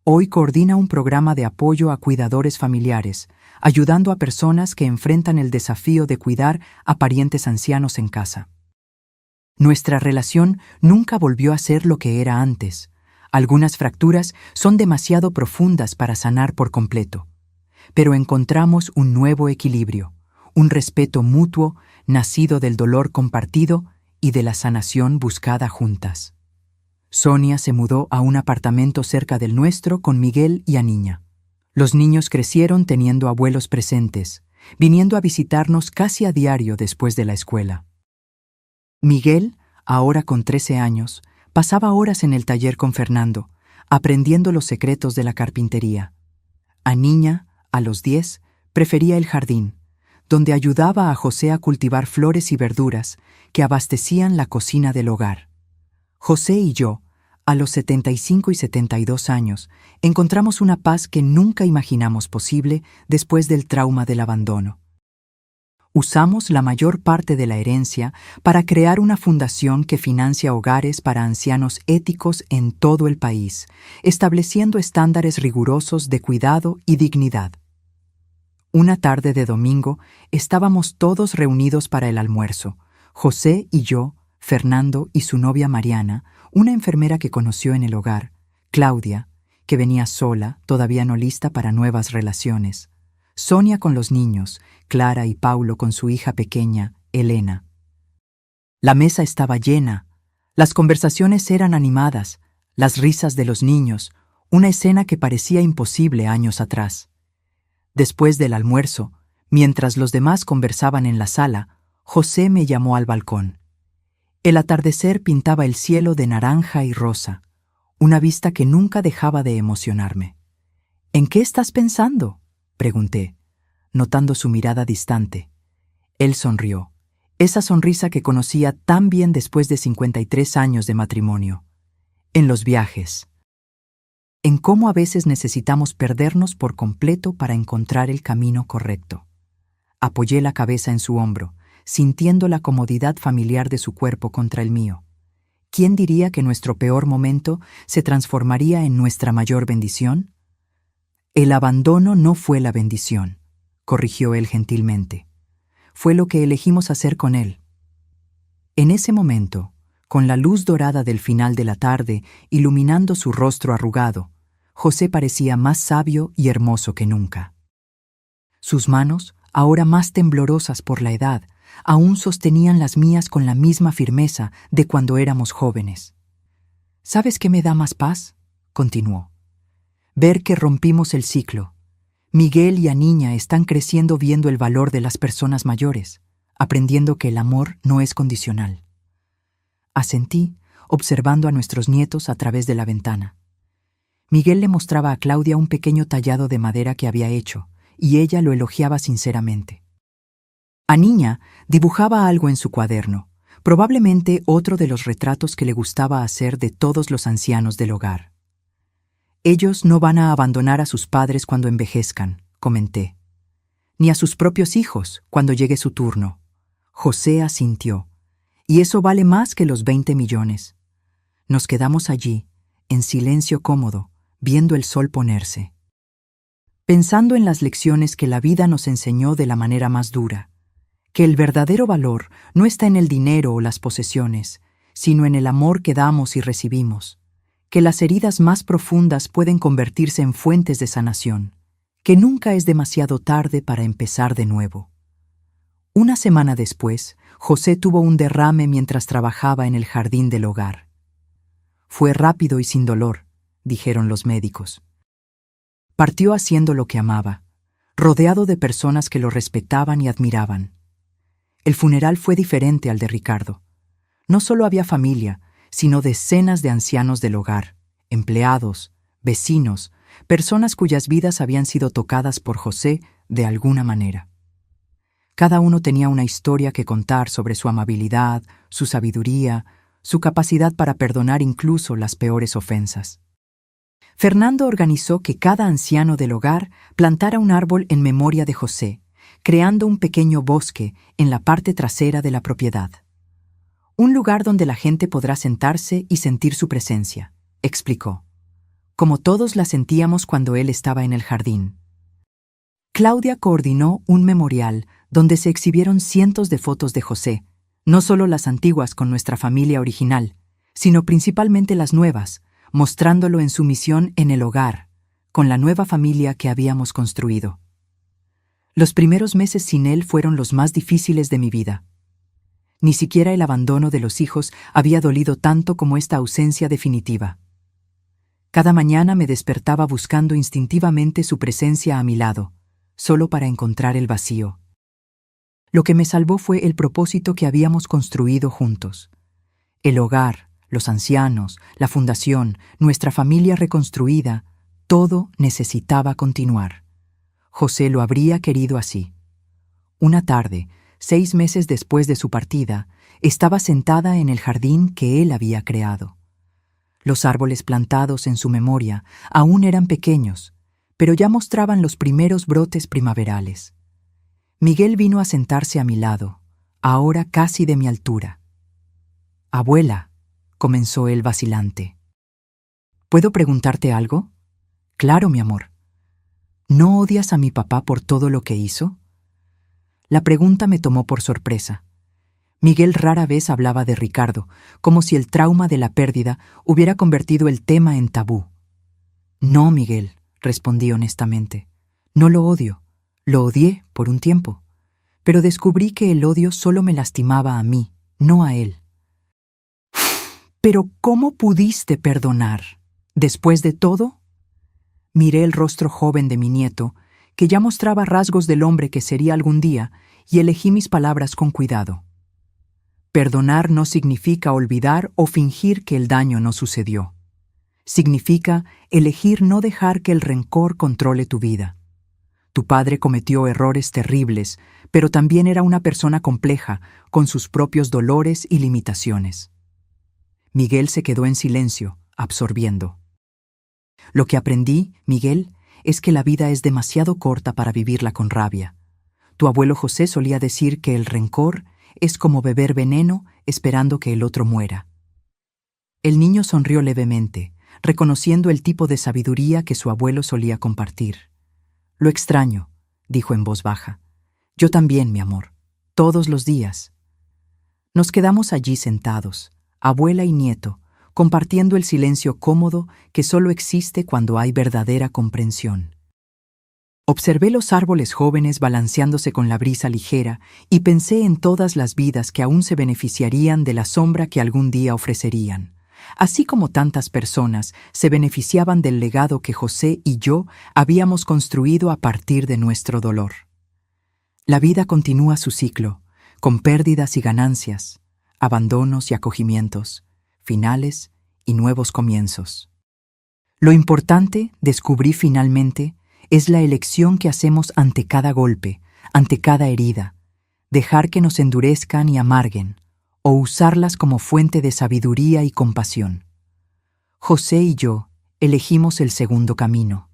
[SPEAKER 1] Hoy coordina un programa de apoyo a cuidadores familiares, ayudando a personas que enfrentan el desafío de cuidar a parientes ancianos en casa. Nuestra relación nunca volvió a ser lo que era antes. Algunas fracturas son demasiado profundas para sanar por completo. Pero encontramos un nuevo equilibrio, un respeto mutuo nacido del dolor compartido y de la sanación buscada juntas. Sonia se mudó a un apartamento cerca del nuestro con Miguel y a Niña. Los niños crecieron teniendo abuelos presentes, viniendo a visitarnos casi a diario después de la escuela. Miguel, ahora con 13 años, pasaba horas en el taller con Fernando, aprendiendo los secretos de la carpintería. Aniña, a los 10, prefería el jardín, donde ayudaba a José a cultivar flores y verduras que abastecían la cocina del hogar. José y yo, a los 75 y 72 años, encontramos una paz que nunca imaginamos posible después del trauma del abandono. Usamos la mayor parte de la herencia para crear una fundación que financia hogares para ancianos éticos en todo el país, estableciendo estándares rigurosos de cuidado y dignidad. Una tarde de domingo estábamos todos reunidos para el almuerzo, José y yo, Fernando y su novia Mariana, una enfermera que conoció en el hogar, Claudia, que venía sola, todavía no lista para nuevas relaciones, Sonia con los niños, Clara y Paulo con su hija pequeña, Elena. La mesa estaba llena, las conversaciones eran animadas, las risas de los niños, una escena que parecía imposible años atrás. Después del almuerzo, mientras los demás conversaban en la sala, José me llamó al balcón. El atardecer pintaba el cielo de naranja y rosa, una vista que nunca dejaba de emocionarme. «¿En qué estás pensando?», pregunté, notando su mirada distante. Él sonrió, esa sonrisa que conocía tan bien después de 53 años de matrimonio. «En los viajes. En cómo a veces necesitamos perdernos por completo para encontrar el camino correcto». Apoyé la cabeza en su hombro, sintiendo la comodidad familiar de su cuerpo contra el mío. ¿Quién diría que nuestro peor momento se transformaría en nuestra mayor bendición? El abandono no fue la bendición, corrigió él gentilmente. Fue lo que elegimos hacer con él. En ese momento, con la luz dorada del final de la tarde iluminando su rostro arrugado, José parecía más sabio y hermoso que nunca. Sus manos, ahora más temblorosas por la edad, aún sostenían las mías con la misma firmeza de cuando éramos jóvenes. «¿Sabes qué me da más paz?», continuó. «Ver que rompimos el ciclo. Miguel y Aniña están creciendo viendo el valor de las personas mayores, aprendiendo que el amor no es condicional». Asentí, observando a nuestros nietos a través de la ventana. Miguel le mostraba a Claudia un pequeño tallado de madera que había hecho, y ella lo elogiaba sinceramente. Aniña dibujaba algo en su cuaderno, probablemente otro de los retratos que le gustaba hacer de todos los ancianos del hogar. «Ellos no van a abandonar a sus padres cuando envejezcan», comenté. «Ni a sus propios hijos cuando llegue su turno». José asintió. «Y eso vale más que los 20 millones». Nos quedamos allí, en silencio cómodo, viendo el sol ponerse. Pensando en las lecciones que la vida nos enseñó de la manera más dura, que el verdadero valor no está en el dinero o las posesiones, sino en el amor que damos y recibimos, que las heridas más profundas pueden convertirse en fuentes de sanación, que nunca es demasiado tarde para empezar de nuevo. Una semana después, José tuvo un derrame mientras trabajaba en el jardín del hogar. «Fue rápido y sin dolor», dijeron los médicos. Partió haciendo lo que amaba, rodeado de personas que lo respetaban y admiraban. El funeral fue diferente al de Ricardo. No solo había familia, sino decenas de ancianos del hogar, empleados, vecinos, personas cuyas vidas habían sido tocadas por José de alguna manera. Cada uno tenía una historia que contar sobre su amabilidad, su sabiduría, su capacidad para perdonar incluso las peores ofensas. Fernando organizó que cada anciano del hogar plantara un árbol en memoria de José, creando un pequeño bosque en la parte trasera de la propiedad. «Un lugar donde la gente podrá sentarse y sentir su presencia», explicó, como todos la sentíamos cuando él estaba en el jardín. Claudia coordinó un memorial donde se exhibieron cientos de fotos de José, no solo las antiguas con nuestra familia original, sino principalmente las nuevas, mostrándolo en su misión en el hogar, con la nueva familia que habíamos construido. Los primeros meses sin él fueron los más difíciles de mi vida. Ni siquiera el abandono de los hijos había dolido tanto como esta ausencia definitiva. Cada mañana me despertaba buscando instintivamente su presencia a mi lado, solo para encontrar el vacío. Lo que me salvó fue el propósito que habíamos construido juntos. El hogar, los ancianos, la fundación, nuestra familia reconstruida, todo necesitaba continuar. José lo habría querido así. Una tarde, 6 meses después de su partida, estaba sentada en el jardín que él había creado. Los árboles plantados en su memoria aún eran pequeños, pero ya mostraban los primeros brotes primaverales. Miguel vino a sentarse a mi lado, ahora casi de mi altura. «Abuela», comenzó él vacilante. «¿Puedo preguntarte algo?» «Claro, mi amor». «¿No odias a mi papá por todo lo que hizo?» La pregunta me tomó por sorpresa. Miguel rara vez hablaba de Ricardo, como si el trauma de la pérdida hubiera convertido el tema en tabú. «No, Miguel», respondí honestamente. «No lo odio. Lo odié por un tiempo. Pero descubrí que el odio solo me lastimaba a mí, no a él». «¿Pero cómo pudiste perdonar? ¿Después de todo?» Miré el rostro joven de mi nieto, que ya mostraba rasgos del hombre que sería algún día, y elegí mis palabras con cuidado. Perdonar no significa olvidar o fingir que el daño no sucedió. Significa elegir no dejar que el rencor controle tu vida. Tu padre cometió errores terribles, pero también era una persona compleja, con sus propios dolores y limitaciones. Miguel se quedó en silencio, absorbiendo. Lo que aprendí, Miguel, es que la vida es demasiado corta para vivirla con rabia. Tu abuelo José solía decir que el rencor es como beber veneno esperando que el otro muera. El niño sonrió levemente, reconociendo el tipo de sabiduría que su abuelo solía compartir. «Lo extraño», dijo en voz baja. «Yo también, mi amor, todos los días». Nos quedamos allí sentados, abuela y nieto, compartiendo el silencio cómodo que solo existe cuando hay verdadera comprensión. Observé los árboles jóvenes balanceándose con la brisa ligera y pensé en todas las vidas que aún se beneficiarían de la sombra que algún día ofrecerían, así como tantas personas se beneficiaban del legado que José y yo habíamos construido a partir de nuestro dolor. La vida continúa su ciclo, con pérdidas y ganancias, abandonos y acogimientos, finales y nuevos comienzos. Lo importante, descubrí finalmente, es la elección que hacemos ante cada golpe, ante cada herida, dejar que nos endurezcan y amarguen, o usarlas como fuente de sabiduría y compasión. José y yo elegimos el segundo camino,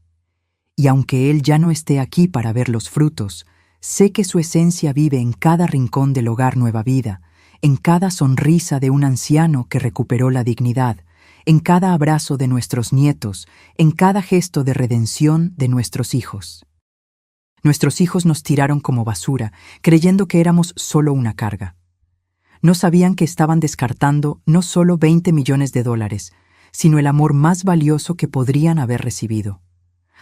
[SPEAKER 1] y aunque él ya no esté aquí para ver los frutos, sé que su esencia vive en cada rincón del hogar Nueva Vida, en cada sonrisa de un anciano que recuperó la dignidad, en cada abrazo de nuestros nietos, en cada gesto de redención de nuestros hijos. Nuestros hijos nos tiraron como basura, creyendo que éramos solo una carga. No sabían que estaban descartando no solo $20 millones, sino el amor más valioso que podrían haber recibido.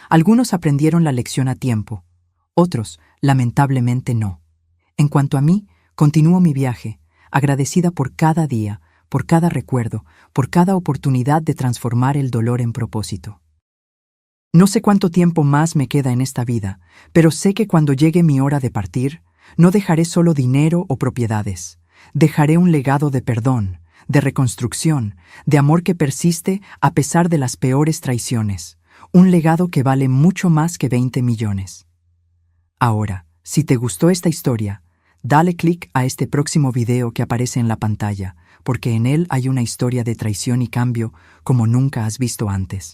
[SPEAKER 1] Algunos aprendieron la lección a tiempo, otros, lamentablemente, no. En cuanto a mí, continúo mi viaje, agradecida por cada día, por cada recuerdo, por cada oportunidad de transformar el dolor en propósito. No sé cuánto tiempo más me queda en esta vida, pero sé que cuando llegue mi hora de partir, no dejaré solo dinero o propiedades. Dejaré un legado de perdón, de reconstrucción, de amor que persiste a pesar de las peores traiciones. Un legado que vale mucho más que 20 millones. Ahora, si te gustó esta historia, dale clic a este próximo video que aparece en la pantalla, porque en él hay una historia de traición y cambio como nunca has visto antes.